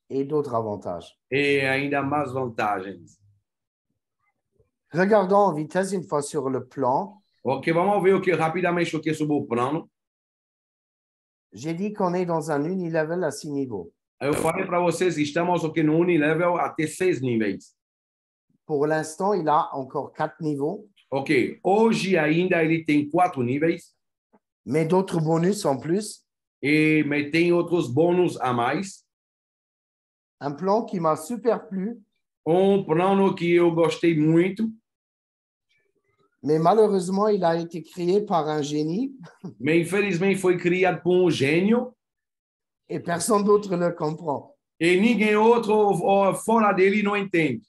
Et d'autres avantages. E ainda mais vantagens. Regardons en vitesse une fois sur le plan. Ok, vamos ver rapidamente sobre o plano. J'ai dit qu'on est dans un unilevel à 6 niveaux. Eu falei para vocês que estamos aqui no Unilevel até 6 níveis. Pour l'instant, il a encore 4 niveaux, Ok, hoje ainda ele tem 4 níveis, mais d'autres bonus en plus. mas tem outros bônus a mais. Un plan qui m'a super plu, Plano que eu gostei muito, mais malheureusement, il a été créé par un génie mas infelizmente foi criado por gênio et personne d'autre ne le comprend. e ninguém outro fora dele não entende.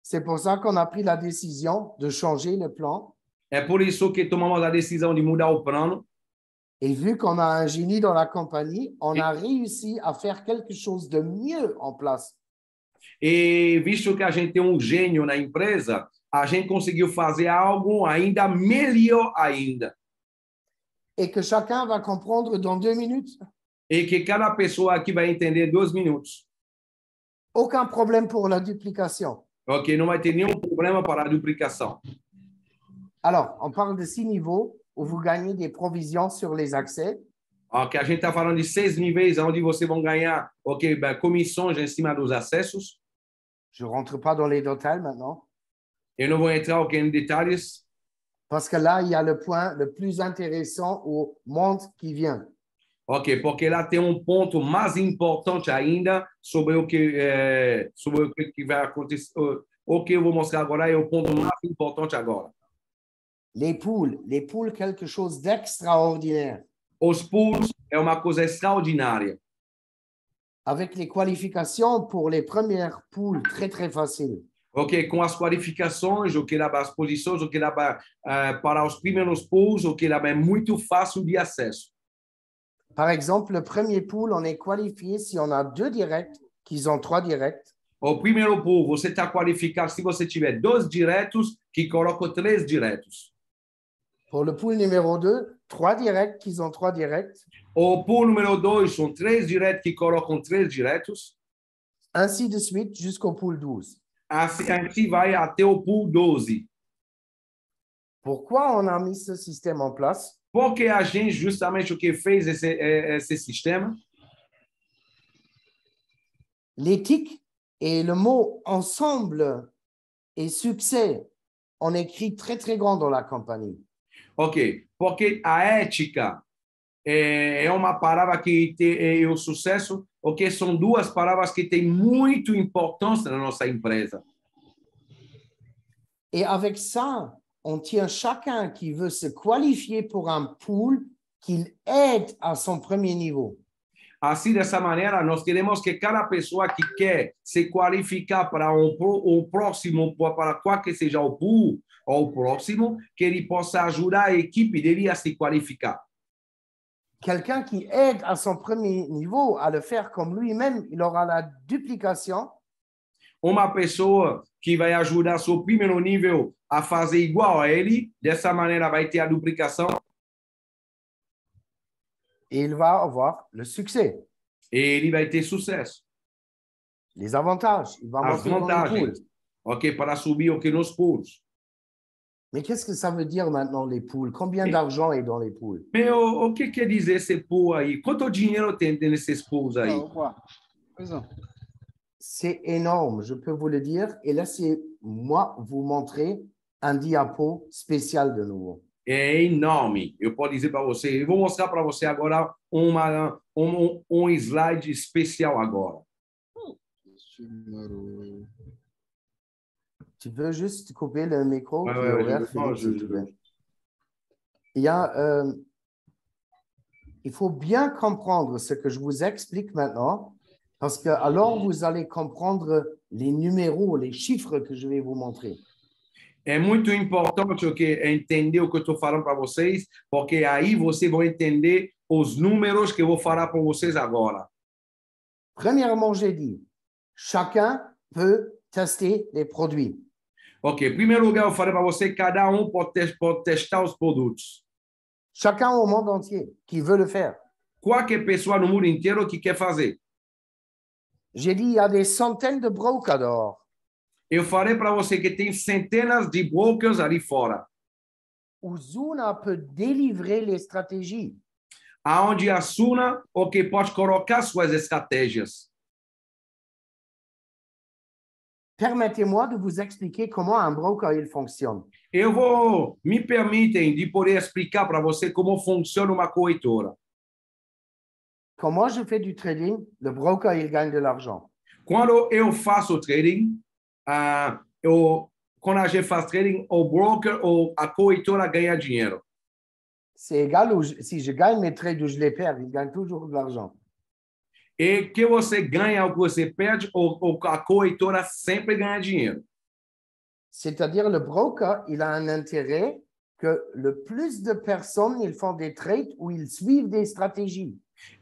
C'est pour ça qu'on a pris la décision de changer le plan. É por isso que tomamos a decisão de mudar o plano. Et vu qu'on a un génie dans la compagnie, on a réussi à faire quelque chose de mieux en place. E visto que a gente tem um gênio na empresa, a gente conseguiu fazer algo ainda melhor ainda. Et que chacun va comprendre dans 2 minutes. E que cada pessoa aqui vai entender 2 minutos. Aucun problème pour la duplication. Ok, não vai ter nenhum problema para a duplicação. Alors, on parle de 6 niveaux où vous gagnez des provisions sur les accès. Ok, a gente está falando de 6 níveis onde vocês vão ganhar, ok, comissões em cima dos acessos. Je ne rentre pas dans les détails maintenant. Eu não vou entrar ok, em detalhes, Parce que là, il y a le point le plus intéressant au monde qui vient. ok, porque lá tem ponto mais importante ainda sobre o que vai acontecer. O que eu vou mostrar agora é o ponto mais importante agora. Les poules, quelque chose d'extraordinaire. Os pools é uma coisa extraordinária. Avec les qualifications pour les premières poules, très, très facile. Ok, com as qualificações, o que lá as posições, o que lá para os primeiros pools, o que lá é muito fácil de acesso. Par exemple, le premier pool, on est qualifié si on a 2 directs, qu'ils ont 3 directs. O primeiro pool, você está qualificado se você tiver 2 diretos que colocam 3 diretos. Pour le pool numéro 2, 3 directs, qu'ils ont 3 directs. O pool número 2 são 3 diretos que colocam 3 diretos. Ainsi de suite jusqu'au pool 12. Assim vai até o pool 12. Pourquoi on a mis ce système en place? Porque a gente justamente o que fez esse sistema. L'éthique et le mot ensemble et succès, on écrit très, très grand dans la compagnie. Ok, porque a ética é uma palavra que tem o sucesso, ok? São 2 palavras que têm muito importância na nossa empresa. Et avec ça, on tient chacun qui veut se qualifier pour un pool qu'il aide à son premier niveau. Assim, dessa maneira, nós queremos que cada pessoa que quer se qualificar para o próximo, para qual que seja o pool ou o próximo, que ele possa ajudar a equipe dele a se qualificar. Quelqu'un qui aide à son premier niveau à le faire comme lui-même, il aura la duplication. Uma pessoa que vai ajudar seu primeiro nível a fazer igual a ele, dessa maneira vai ter a duplicação. Et il va avoir le succès. E ele vai ter sucesso. Les avantages, il va As monter dans les vantagens, pools. ok, para subir o que nos pools. Mais qu'est-ce que ça veut dire maintenant les pools? Combien d'argent est dans les pools? Mais o que quer dizer esse pool aí? Quanto dinheiro tem nesses pools aí? C'est énorme, je peux vous le dire. Et laissez-moi vous montrer un diapo spécial de nouveau. É enorme. Eu posso dizer para você. Eu vou mostrar para você agora um slide especial agora. Tu veux juste couper le micro? Ouais, qui est ouais, ouvert, Philippe, si tu veux. Il faut bien comprendre ce que je vous explique maintenant, parce que alors vous allez comprendre les numéros, les chiffres que je vais vous montrer. É muito importante entender o que eu estou falando para vocês, porque aí vocês vão entender os números que eu vou falar para vocês agora. Premièrement, j'ai dit, chacun peut tester les produits. Ok, em primeiro lugar, eu falei para você, cada pode testar os produtos. Chacun au monde entier qui veut le faire. Qualquer pessoa no mundo inteiro que quer fazer. J'ai dit, il y a des centaines de brokers dehors. Eu falei para você que tem centenas de brokers ali fora. Où Zuna peut délivrer les stratégies. aonde a Suna o que pode colocar suas estratégias. Permettez-moi de vous expliquer comment un broker il fonctionne. Me permitem de poder explicar para você como funciona uma corretora. Quand moi je fais du trading, le broker il gagne de l'argent. Quando eu faço trading, quando a gente faz trading, o broker ou a corretora ganha dinheiro. C'est égal si je gagne mes trades ou je les perds, il gagne toujours de l'argent. E que você ganha ou que você perde, a corretora sempre ganha dinheiro. C'est-à-dire le broker, il a un intérêt que le plus de personnes ils font des trades ou ils suivent des stratégies.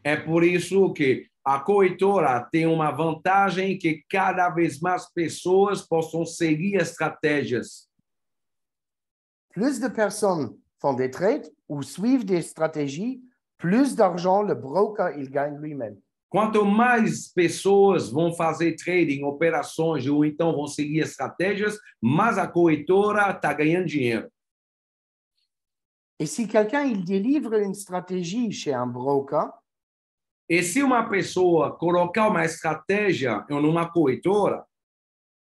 É por isso que a corretora tem uma vantagem que cada vez mais pessoas possam seguir estratégias. Plus de personnes font des trades ou suivent des stratégies, plus d'argent le broker il gagne lui-même. Quanto mais pessoas vão fazer trading, operações, ou então vão seguir estratégias, mais a corretora está ganhando dinheiro. Et si quelqu'un il délivre une stratégie chez un broker, E se uma pessoa colocar uma estratégia em uma corretora,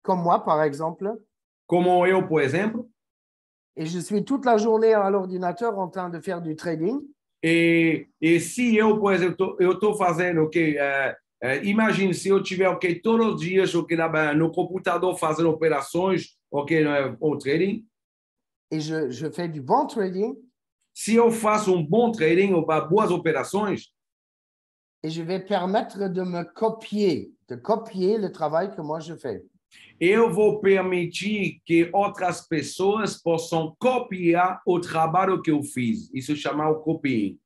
comme moi par exemple, como eu, por exemplo, et je suis toute la journée à l'ordinateur en train de faire du trading, e se eu, por exemplo, eu estou fazendo o que? Imagine se eu tiver todos os dias no computador fazendo operações, o trading. et je fais du bon trading, Se eu faço bom trading ou boas operações, et je vais permettre de me copier, de copier le travail que moi je fais. eu vou permitir que outras pessoas possam copiar o trabalho que eu fiz. Isso chama o copying.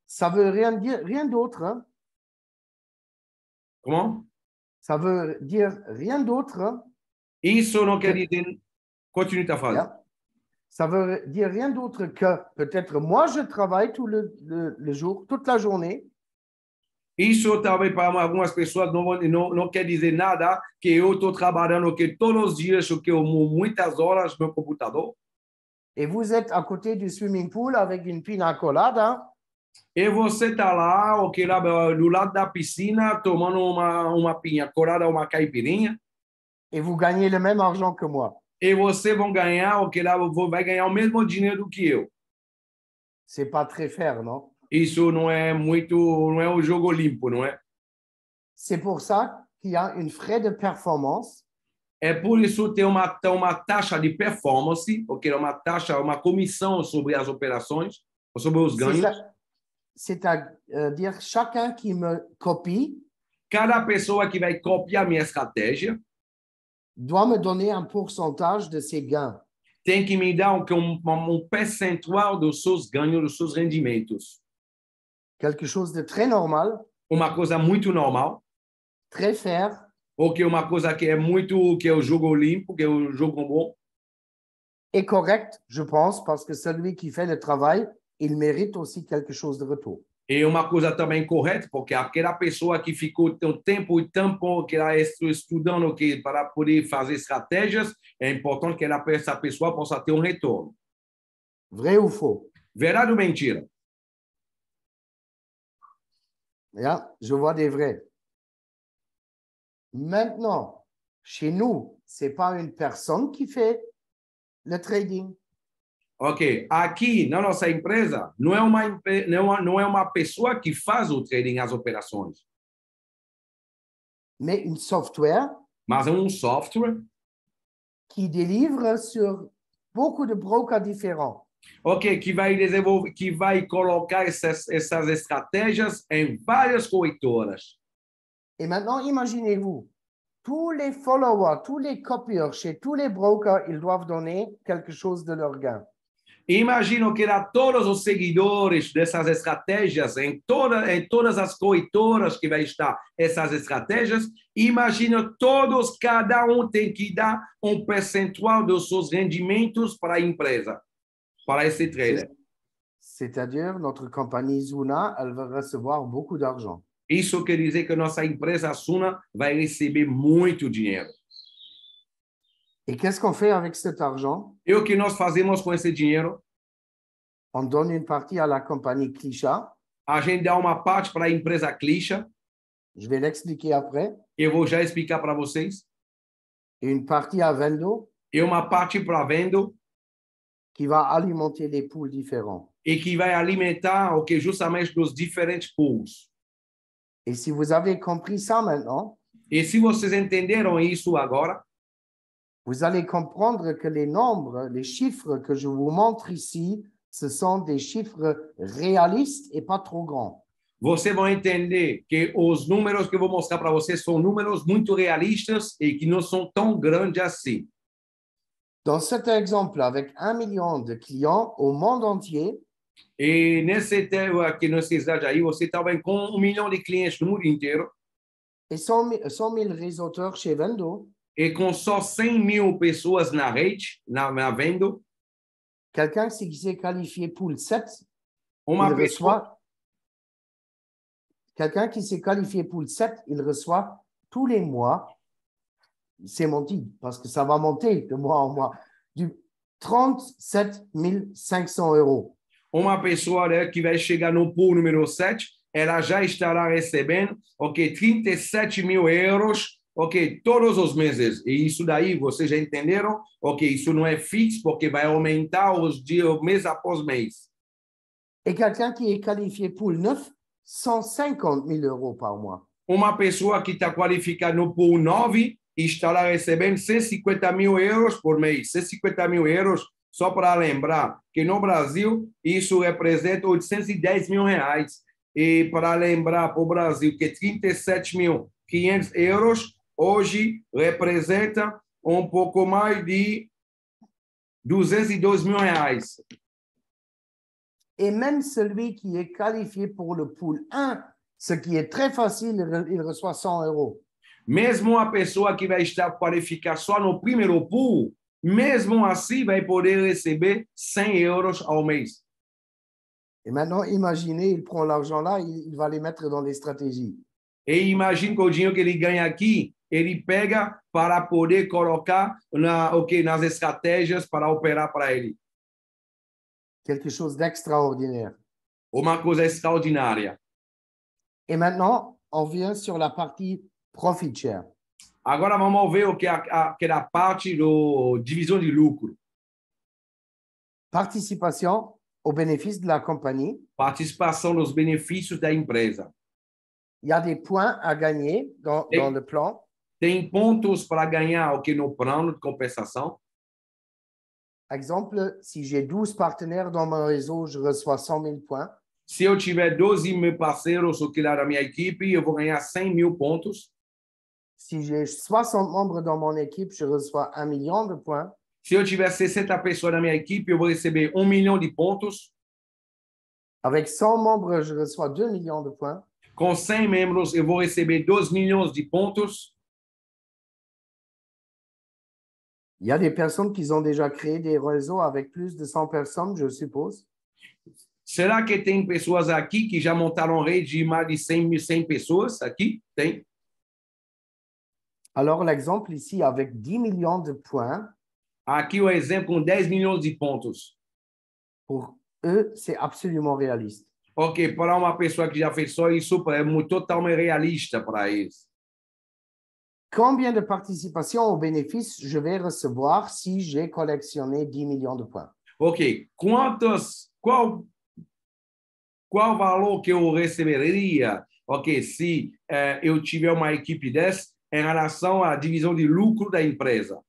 Ça veut rien dire, rien d'autre. Hein? Comment? Ça veut dire rien d'autre. Hein? Isso não quer dizer... Continue ta phrase. Yeah. Ça veut dire rien d'autre que peut-être moi je travaille tout le jour, toute la journée. Isso talvez para algumas pessoas não quer dizer nada que eu estou trabalhando todos os dias, muitas horas no computador. Et vous êtes à côté du swimming pool avec une pina colada. E você está lá, lá do lado da piscina, tomando uma pinha colada, uma caipirinha. Et vous gagnez le même argent que moi. E você vai ganhar, vai ganhar o mesmo dinheiro que eu. C'est pas très fair, non? Isso não é um jogo limpo, não é? C'est pour ça qu'il y a une frais de performance. É por isso tem uma taxa de performance, uma comissão sobre as operações, sobre os ganhos. C'est-à-dire chacun qui me copie. Cada pessoa que vai copiar minha estratégia doit me donner un pourcentage de ses gains. Tem que me dar um percentual dos seus ganhos, dos seus rendimentos. Quelque chose de très normal. Uma coisa muito normal. Très fair. Ou que uma coisa que é o jogo limpo, que é o jogo bom. Et correct, je pense, parce que celui qui fait le travail, il mérite aussi quelque chose de retour. E uma coisa também correta, porque aquela pessoa que ficou o tempo que ela está estudando para poder fazer estratégias, é importante que essa pessoa possa ter um retorno. Vrai ou faux? Verdade ou mentira? Yeah, je vois des vrais. Maintenant, chez nous, ce n'est pas une personne qui fait le trading. Ok, aqui na nossa empresa não é uma pessoa que faz o trading, as operações. Mais une software. Mas é um software qui délivre sur beaucoup de brokers différents. Ok, que vai colocar essas estratégias em várias corretoras. Et maintenant, imaginez-vous, tous les followers, tous les copieurs chez tous les brokers, ils doivent donner quelque chose de leur gain. Imagino que todos os seguidores dessas estratégias, em todas as corretoras que vai estar essas estratégias, imagino todos, cada tem que dar um percentual dos seus rendimentos para a empresa, para esse trader. C'est-à-dire, notre compagnie Zuna, elle va recevoir beaucoup d'argent. Isso quer dizer que nossa empresa Suna vai receber muito dinheiro. Et qu'est-ce qu'on fait avec cet argent? E o que nós fazemos com esse dinheiro? On donne une partie à la compagnie Klisha. a gente dá uma parte para a empresa Clisha. Je vais l'expliquer après. Eu vou já explicar para vocês. Et une partie à Vendo E uma parte para Vendo qui va alimenter les pools différents. e que vai alimentar o que justamente dos diferentes pools. Et si vous avez compris ça maintenant, E se vocês entenderam isso agora, vous allez comprendre que les nombres, les chiffres que je vous montre ici, ce sont des chiffres réalistes et pas trop grands. vocês vão entender que os números que eu vou mostrar para vocês são números muito realistas e que não são tão grandes assim. Dans cet exemple, avec 1 million de clients au monde entier, E nesse tempo aqui, nesse slide aí, você está bem com 1 milhão de clientes no mundo inteiro et 100 000 réseauteurs chez Vendo, e com só 100.000 pessoas na rede, na Vendo, quelqu'un qui s'est qualifié pool 7, uma il pessoa, reçoit, quelqu'un qui s'est qualifié pool 7, il reçoit tous les mois, c'est menti parce que ça va monter de mois en mois, du 37 500 euros. uma pessoa, né, que vai chegar no pool número 7, ela já estará recebendo, 37.000 euros, todos os meses. E isso daí, vocês já entenderam? Isso não é fixo, porque vai aumentar os dias, mês após mês. Et quelqu'un qui est qualifié pool 9, 150 000 euros par mois. Uma pessoa que está qualificada no pool 9 estará recebendo 150.000 euros por mês. 150.000 euros, só para lembrar que no Brasil isso representa 810 mil reais. E para lembrar para o Brasil que 37.500 euros hoje representa um pouco mais de 202 mil reais. Et même celui qui est qualifié pour le pool 1, ce qui est très facile, il reçoit 100 euros. Mesmo a pessoa que vai estar qualificada só no primeiro pool, mesmo assim vai poder receber 100 euros ao mês. Et maintenant, imaginez, il prend l'argent là, il va les mettre dans les stratégies. E imagine que o dinheiro que ele ganha aqui, ele pega para poder colocar nas estratégias para operar para ele. Quelque chose d'extraordinaire. Uma coisa extraordinária. Et maintenant, on vient sur la partie profit share. Agora vamos ver o que é a parte da divisão de lucro. Participation au bénéfice de la compagnie. Participação nos benefícios da empresa. Il y a des points à gagner dans le plan. Tem pontos para ganhar no plano de compensação. Exemple, si j'ai 12 partenaires dans mon réseau, je reçois 100 000 points. Se eu tiver 12.000 parceiros lá da minha equipe, eu vou ganhar 100.000 pontos. Si j'ai 60 membres dans mon équipe, je reçois 1 million de points. Se eu tiver 60 pessoas na minha equipe, eu vou receber 1 milhão de pontos. Avec 100 membres, je reçois 2 millions de points. Com 100 membros, eu vou receber 2 milhões de pontos. Il y a des personnes qui ont déjà créé des réseaux avec plus de 100 personnes, je suppose. Será que tem pessoas aqui que já montaram rede de mais de 100 pessoas aqui? Tem? Alors, l'exemple ici, avec 10 millions de points, aqui o exemplo com 10 milhões de pontos. Pour eux, c'est absolument réaliste. Ok, para uma pessoa que já fez só isso, é totalmente realista para eles. Combien de participation au bénéfice je vais recevoir si j'ai collectionné 10 millions de points? Ok, qual valor que eu receberia, se eu tiver uma equipe dessa em relação à divisão de lucro da empresa?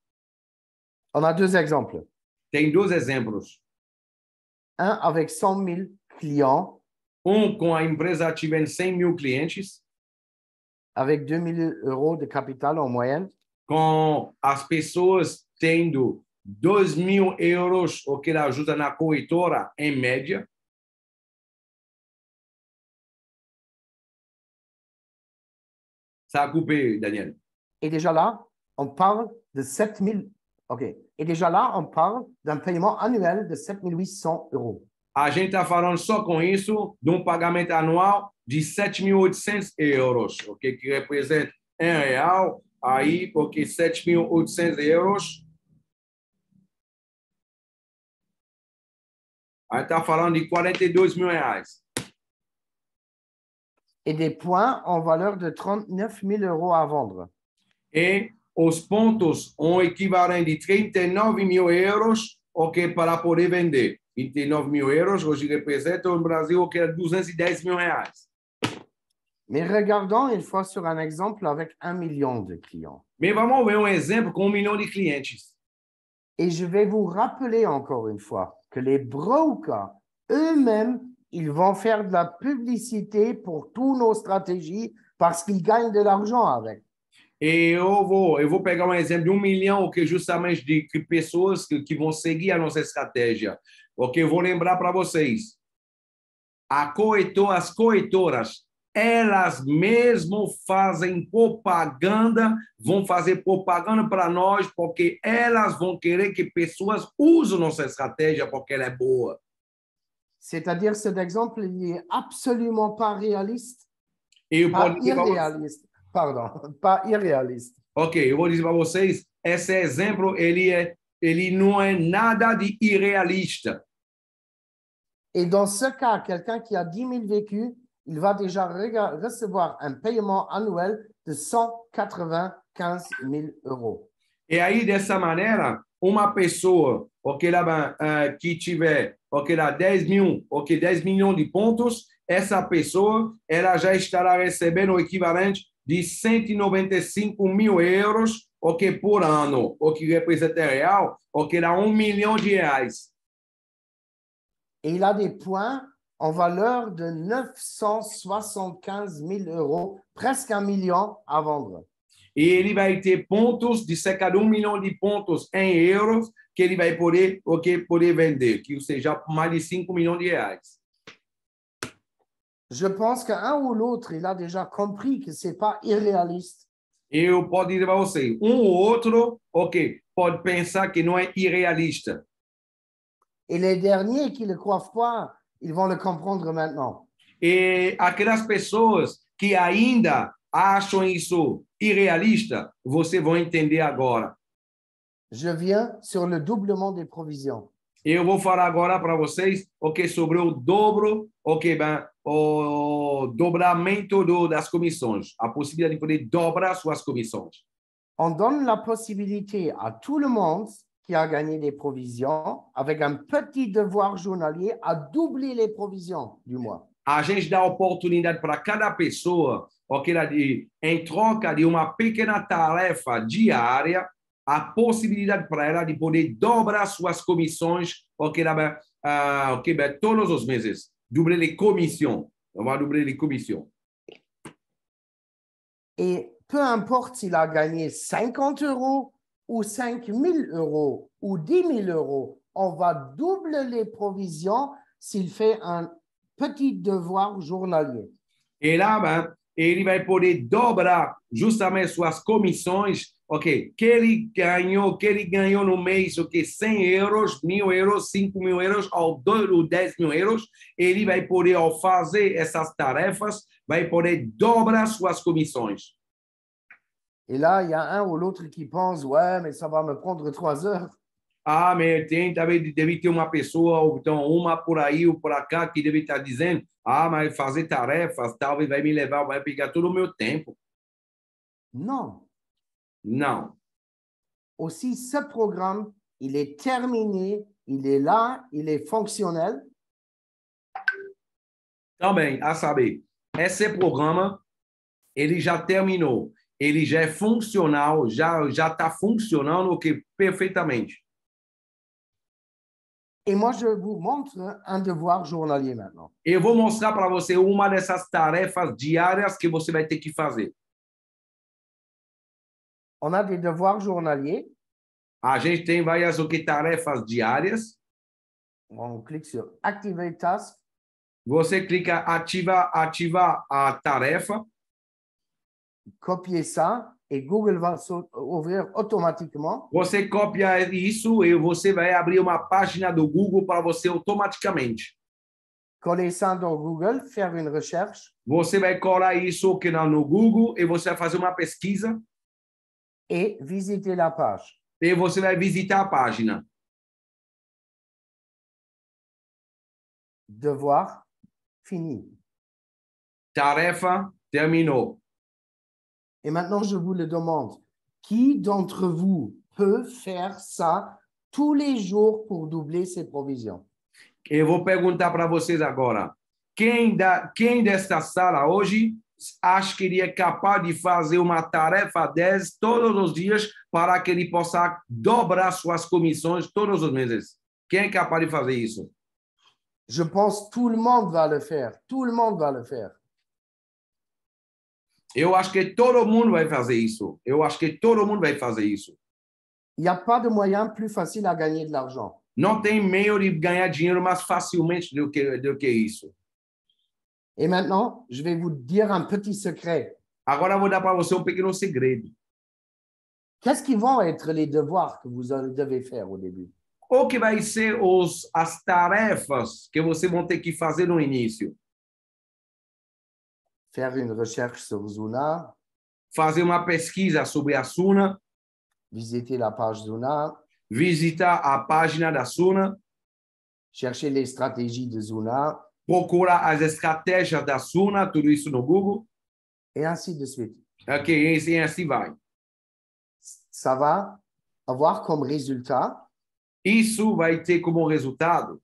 On a deux exemples. Tem dois exemplos. Un avec 100 000 clients. Com a empresa tiver 100.000 clientes. Avec 2 000 euros de capital en moyenne. Com as pessoas tendo 2.000 euros, o que ajuda na corretora, em média. Ça a coupé, Daniel. Et déjà là, on parle de 7 000. OK. Et déjà là, on parle d'un paiement annuel de 7 800 euros. A gente está falando só com isso de pagamento anual de 7.800 euros, que representa em real, aí, porque 7.800 euros. A gente está falando de 42 mil reais. et des points en valeur de 39 000 euros à vendre. E os pontos um equivalente de 39 mil euros, ok, para poder vender. 29 mil euros hoje representa no Brasil o que é 210 mil reais. Mais regardons une fois sur un exemple avec 1 million de clients. Mas vamos ver um exemplo com 1 milhão de clientes. Et je vais vous rappeler encore une fois que les brokers eux-mêmes, ils vont faire de la publicité pour toutes nos stratégies parce qu'ils gagnent de l'argent avec. E eu vou pegar um exemplo de 1 milhão, que justamente de pessoas que vão seguir a nossa estratégia. Ok, eu vou lembrar para vocês. As corretoras, elas mesmo fazem propaganda, vão fazer propaganda para nós, porque elas vão querer que pessoas usem nossa estratégia, porque ela é boa. C'est-à-dire, cet exemple, il n'est absolument pas réaliste, Eu pas posso dizer pra vocês- irréaliste. Pardon, pas irréaliste. Ok, eu vou dizer para vocês, esse exemplo, ele não é nada de irrealista. Et dans ce cas, quelqu'un qui a 10 000 vécus, il va déjà recevoir un paiement annuel de 195 000 euros. E aí, dessa maneira, uma pessoa, ok, lá, que tiver, ok, lá, 10 mil, ok, 10 milhões de pontos, essa pessoa, ela já estará recebendo o equivalente de 195 mil euros, ok, por ano, o que representa real, ok, lá, 1 milhão de reais. Et il a des points en valeur de 975 000 euros, presque 1 million à vendre. E ele vai ter pontos de cerca de 1 milhão de pontos em euros que ele vai poder, ok, poder vender, que seja mais de 5 milhões de reais. Je pense qu'un ou l'autre, il a déjà compris que ce n'est pas irréaliste. Eu posso dizer para você, um ou outro, ok, pode pensar que não é irrealista. Et les derniers qui ne le croient pas, ils vont le comprendre maintenant. E aquelas pessoas que ainda acham isso irrealista, você vai entender agora. Je viens sur le doublement des provisions. Eu vou falar agora para vocês, ok, sobre o dobro, ok, bem, o dobramento das comissões, a possibilidade de poder dobrar suas comissões. On donne la possibilité à tout le monde qui a gagné des provisions, avec un petit devoir journalier, à doubler les provisions du mois. A gente dá oportunidade para cada pessoa, ok, em troca de uma pequena tarefa diária, a possibilidade para ela de poder dobrar suas comissões, ok, todos os meses. Doubler les commissions. On va doubler les commissions. Et peu importe s'il a gagné 50 euros ou 5 000 euros ou 10 000 euros, on va doubler les provisions s'il fait un petit devoir journalier. E lá, ben, ele vai poder dobrar justamente suas comissões, ok? Que ele ganhou no mês, ok? 100 euros, 1.000 euros, 5.000 euros ou 10 mil euros, ele vai poder, ao fazer essas tarefas, vai poder dobrar suas comissões. Et là, il y a un ou l'autre qui pense, ouais, mais ça va me prendre 3 heures. Ah, mas deve ter uma pessoa, ou então uma por aí ou por cá, que deve estar dizendo, ah, mas fazer tarefas talvez vai me levar, vai pegar todo o meu tempo. Non. Não. Aussi, ce programme, il est terminé, il est là, il est fonctionnel. Também, a saber, esse programa, ele já terminou, ele já é funcional, já está funcionando perfeitamente. Et moi, je vous montre un devoir journalier maintenant. Eu vou mostrar para você uma dessas tarefas diárias que você vai ter que fazer. On a des devoirs journaliers. A gente tem várias tarefas diárias. On clique sur Activate Task. Você clica ativar a tarefa. Copier ça et Google va ouvrir automatiquement. Você copia isso e você vai abrir uma página do Google para você automaticamente. Coller ça dans Google, faire une recherche. Você vai colar isso aqui no Google e você vai fazer uma pesquisa. Et visiter la page. E você vai visitar a página. Devoir fini. tarefa terminou. Et maintenant, je vous le demande, qui d'entre vous peut faire ça tous les jours pour doubler ses provisions? Eu vou perguntar para vocês agora, quem desta sala hoje acha que ele é capaz de fazer uma tarefa 10 todos os dias para que ele possa dobrar suas comissões todos os meses? Quem é capaz de fazer isso? Je pense que tout le monde va le faire. Tout le monde va le faire. Eu acho que todo mundo vai fazer isso. Eu acho que todo mundo vai fazer isso. Il n'y a pas de moyen plus facile à gagner de l'argent. Não tem meio de ganhar dinheiro mais facilmente do que isso. Et maintenant, je vais vous dire un petit secret. Agora eu vou dar para você um pequeno segredo. Qu'est-ce qui vont être les devoirs que vous devez faire au début? O que vai ser as tarefas que você vão ter que fazer no início? Faire une recherche sur Zuna, Fazer uma pesquisa sobre a Suna, visiter la page Zuna, visitar a página da Suna, chercher les stratégies de Zuna, procurar as estratégias da Suna, tudo isso no Google. et ainsi de suite. Ok, e assim vai. Ça va avoir comme résultat Isso vai ter como resultado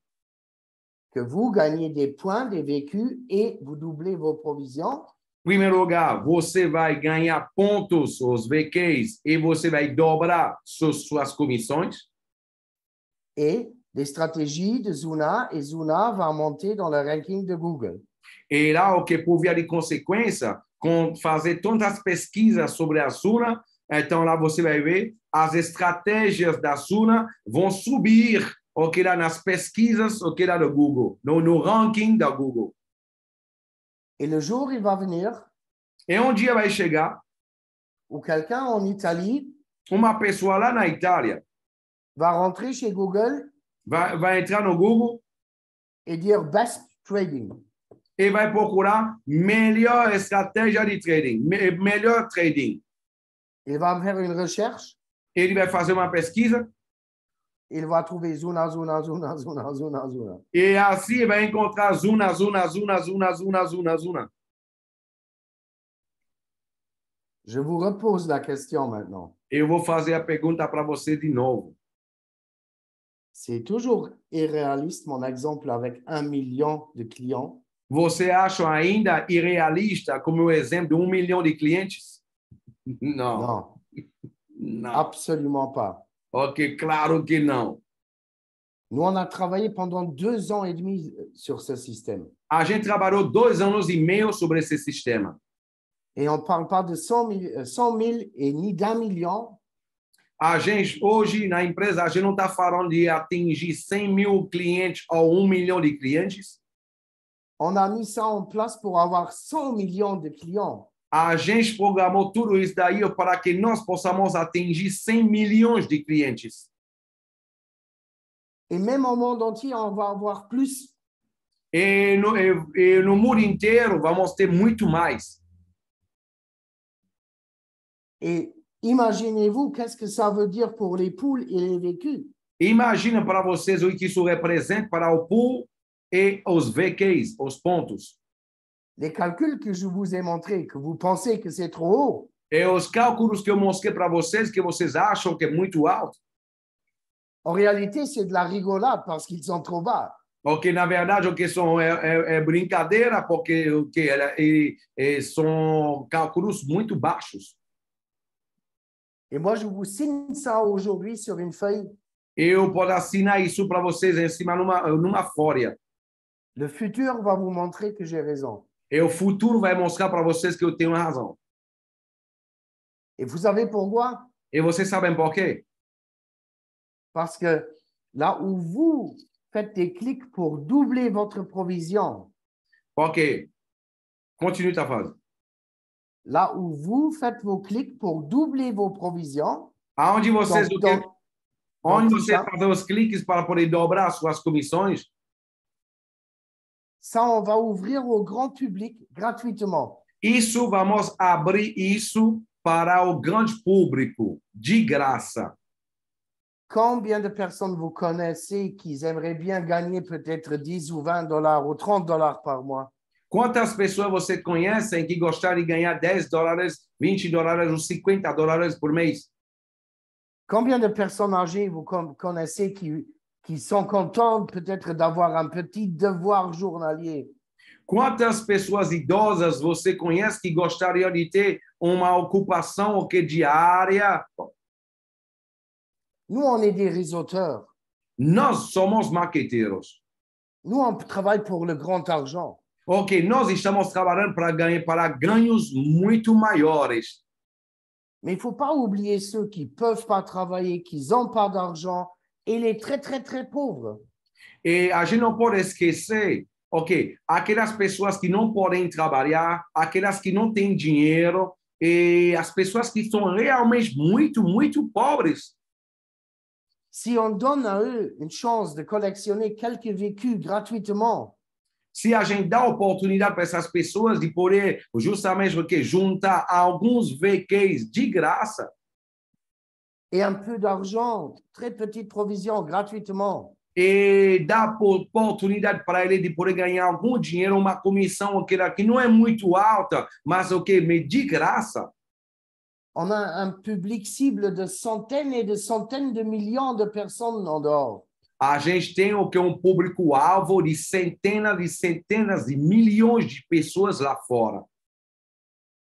que vous gagnez des points, des vécus et vous doublez vos provisions. Em primeiro lugar, você vai ganhar pontos, os VQs, e você vai dobrar suas comissões. Et les stratégies de Zuna, et Zuna va monter dans le ranking de Google. E lá, o que por via de consequência, com fazer tantas pesquisas sobre a Suna, então lá você vai ver, as estratégias da Suna vão subir o que lá nas pesquisas, o que lá do Google, no ranking da Google. Et le jour, il va venir E um dia vai chegar où quelqu'un en Italie uma pessoa lá na Itália va rentrer chez Google vai entrar no Google et dire best trading. e vai procurar melhor estratégia de trading, melhor trading. Il va faire une recherche, Ele vai fazer uma pesquisa il va trouver Zuna, Zuna, Zuna, Zuna, Zuna, Zuna. e assim vai encontrar Zuna, Zuna, Zuna, Zuna, Zuna, Zuna, Zuna. Je vous repose la question maintenant. Eu vou fazer a pergunta para você de novo. C'est toujours irréaliste mon exemple avec 1 million de clients. Você acha ainda irrealista como o exemplo de 1 milhão de clientes? Não. Non, Não. absolument pas. Ok, claro que não. Nous, on a travaillé pendant 2 ans et demi sur ce système. A gente trabalhou 2 anos e meio sobre esse sistema. Et on ne parle pas de 100 000 et ni d'1 million. A gente, hoje, na empresa, a gente não está falando de atingir 100 mil clientes ou 1 milhão de clientes. On a mis ça en place pour avoir 100 millions de clients. A gente programou tudo isso daí para que nós possamos atingir 100 milhões de clientes. Et même au monde entier, on va avoir plus. E no mundo inteiro, vamos ter muito mais. Et imaginez-vous qu'est-ce que ça veut dire pour les poules et les vécus. Imagina para vocês o que isso representa para o pool e os VQs, os pontos. Les calculs que je vous ai montrés, que vous pensez que c'est trop haut, E os cálculos que eu mostrei para vocês, que vocês acham que é muito alto, en réalité, c'est de la rigolade parce qu'ils sont trop bas. porque na verdade o que são é brincadeira, porque o que são cálculos muito baixos. Et moi, je vous signe ça aujourd'hui sur une feuille. Eu posso assinar isso para vocês em cima numa folha. Le futur va vous montrer que j'ai raison. E o futuro vai mostrar para vocês que eu tenho razão. Et vous savez pourquoi? E vocês sabem por quê? Parce que là où vous faites des clics pour doubler votre provision, Porque, continue ta frase. là où vous faites vos clics pour doubler vos provisions, Aonde vocês, onde você ça, faz os cliques para poder dobrar suas comissões, ça, on va ouvrir au grand public gratuitement. isso vamos abrir isso para o grande público, de graça. Combien de personnes vous connaissez qui aimeraient bien gagner peut-être 10 ou 20 dollars ou 30 dollars par mois? Quantas pessoas você conhece que gostam de ganhar $10, $20 ou $50 por mês? Combien de personnes âgées vous connaissez qui sont contentes peut-être d'avoir un petit devoir journalier? Quantas pessoas idosas você conhece que gostariam de ter uma ocupação o que diária? Nous, on est des réseauteurs. Nós somos marqueteiros. Nous, on travaille pour le grand argent. Ok, nós estamos trabalhando para ganhos muito maiores. Mais il ne faut pas oublier ceux qui ne peuvent pas travailler, qui n'ont pas d'argent et les très, très, très pauvres. E a gente não pode esquecer, ok, aquelas pessoas que não podem trabalhar, aquelas que não têm dinheiro, e as pessoas que são realmente muito, muito pobres. Si on donne à eux une chance de collectionner quelques vécus gratuitement, Se a gente dá a oportunidade para essas pessoas de poder justamente porque juntar alguns VQs de graça et un peu d'argent, très petite provision gratuitement, e dar a oportunidade para ele de poder ganhar algum dinheiro, uma comissão que não é muito alta, mas o que de graça, on a un public cible de centaines et de centaines de millions de personnes en dehors. a gente tem o que público-alvo de centenas de milhões de pessoas lá fora.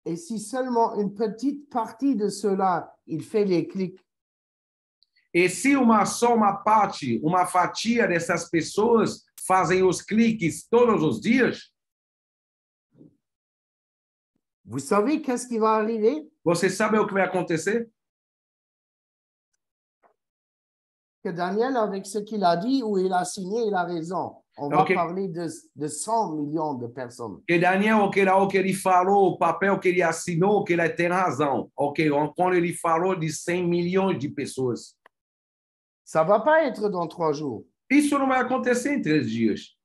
Et si seulement une petite partie de cela, il fait les clics, E se só uma parte, uma fatia dessas pessoas fazem os cliques todos os dias, vous savez qu'est-ce qui va arriver? você sabe o que vai acontecer? Que Daniel, avec ce qu'il a dit, où il a signé, il a raison. On va parler de 100 millions de personnes. Que Daniel, o que ele falou, o papel que ele assinou, que ele tem razão. Ok, quando ele falou de 100 milhões de pessoas. Ça ne va pas être dans 3 jours. Isso não vai acontecer em 3 dias.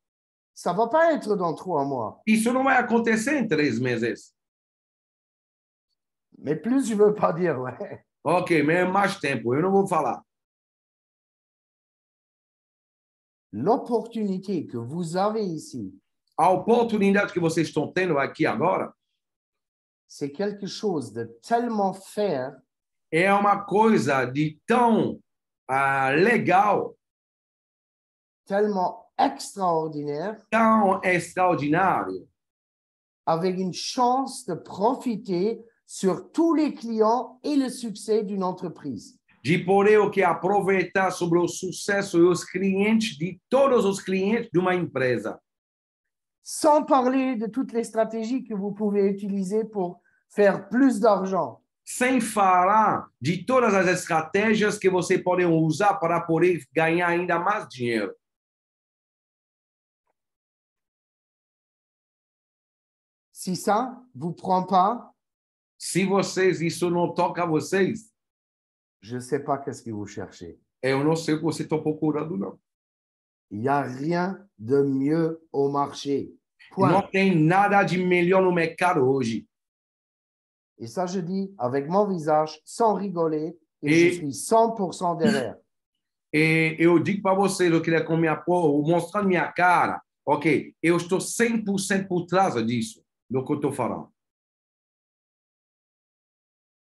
Ça ne va pas être dans 3 mois. Isso não vai acontecer em 3 meses. Mais plus, je ne veux pas dire, ouais. Ok, mas mais tempo, eu não vou falar. L'opportunité que vous avez ici, A oportunidade que vocês estão tendo aqui agora c'est quelque chose de tellement faire é uma coisa de tão legal, tellement extraordinaire, tão extraordinário, avec une chance de profiter sur tous les clients et le succès d'une entreprise. de poder aproveitar sobre o sucesso e os clientes, de todos os clientes de uma empresa. Sans parler de toutes les stratégies que vous pouvez utiliser pour faire plus d'argent. Sem falar de todas as estratégias que você pode usar para poder ganhar ainda mais dinheiro. Si ça ne vous prend pas, Se isso não toca a vocês, je ne sais pas qu'est-ce que vous cherchez. eu não sei o que vocês estão procurando, não. Il n'y a rien de mieux au marché. Point. Não tem nada de melhor no mercado hoje. Et ça, je dis avec mon visage, sans rigoler, et je suis 100% derrière. E eu digo para vocês, eu queria mostrando minha cara, ok? Eu estou 100% por trás disso, do que eu estou falando.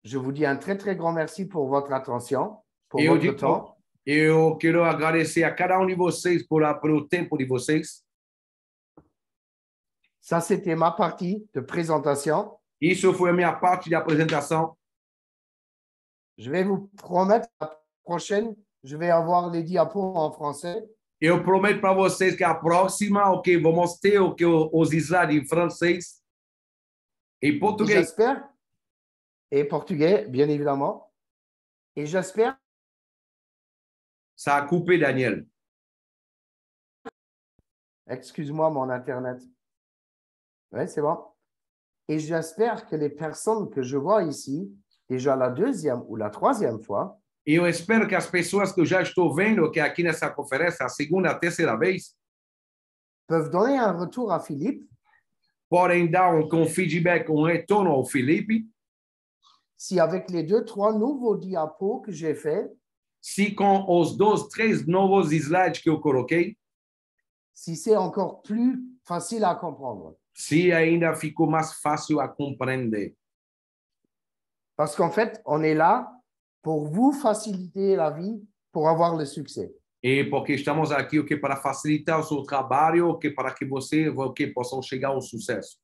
Je vous dis un très, très grand merci pour votre attention, pour Eu votre temps. Eu quero agradecer a cada de vocês pelo tempo de vocês. Ça, c'était ma partie de présentation. Isso foi a minha parte de apresentação. Je vais vous promettre, la prochaine, je vais avoir les diapos en français. Eu prometo para vocês que a próxima, ok, vamos ter os slides em francês e português. J'espère. Et portugais, bien évidemment. Et j'espère. Ça a coupé, Daniel. Excuse-moi, mon Internet. Oui, c'est bon. Et j'espère que les personnes que je vois ici, déjà la 2e ou la 3e fois, E eu espero que as pessoas que eu já estou vendo que aqui nessa conferência, a segunda, a terceira vez, peuvent donner un retour à Philippe. Podem dar feedback, retorno ao Felipe. Si avec les 2, 3 nouveaux diapos que j'ai faits, se com os 2, 3 novos slides que eu coloquei, si c'est encore plus facile à comprendre. se ainda ficou mais fácil a compreender. Parce qu'en fait, on est là pour vous faciliter la vie pour avoir le succès. E porque estamos aqui para facilitar o seu trabalho, para que você possa chegar ao sucesso.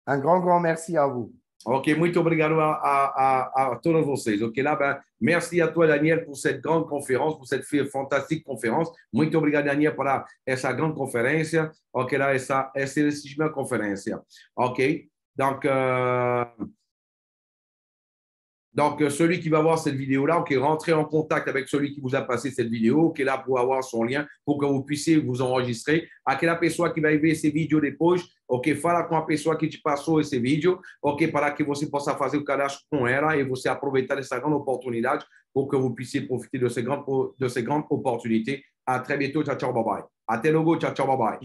Un grand merci à vous. Ok, muito obrigado a todos vocês. Ok, là, ben, merci à toi, Daniel, pour cette grande conférence, pour cette fantastique conférence. Muito obrigado, Daniel, pour essa grande conferência. Ok, là, essa excelentíssima conferência. Ok, donc, celui qui va voir cette vidéo-là, ok, rentrez en contact avec celui qui vous a passé cette vidéo, ok, là, pour avoir son lien, pour que vous puissiez vous enregistrer. Aquela pessoa que vai ver esse vídeo depois, ok, fala com a pessoa que te passou esse vídeo, ok, para que você possa fazer o cadastro com ela e você aproveitar essa grande oportunidade pour que vous puissiez profiter de ces grandes opportunités. À très bientôt, ciao, ciao, bye bye. Até logo, ciao, ciao, bye bye.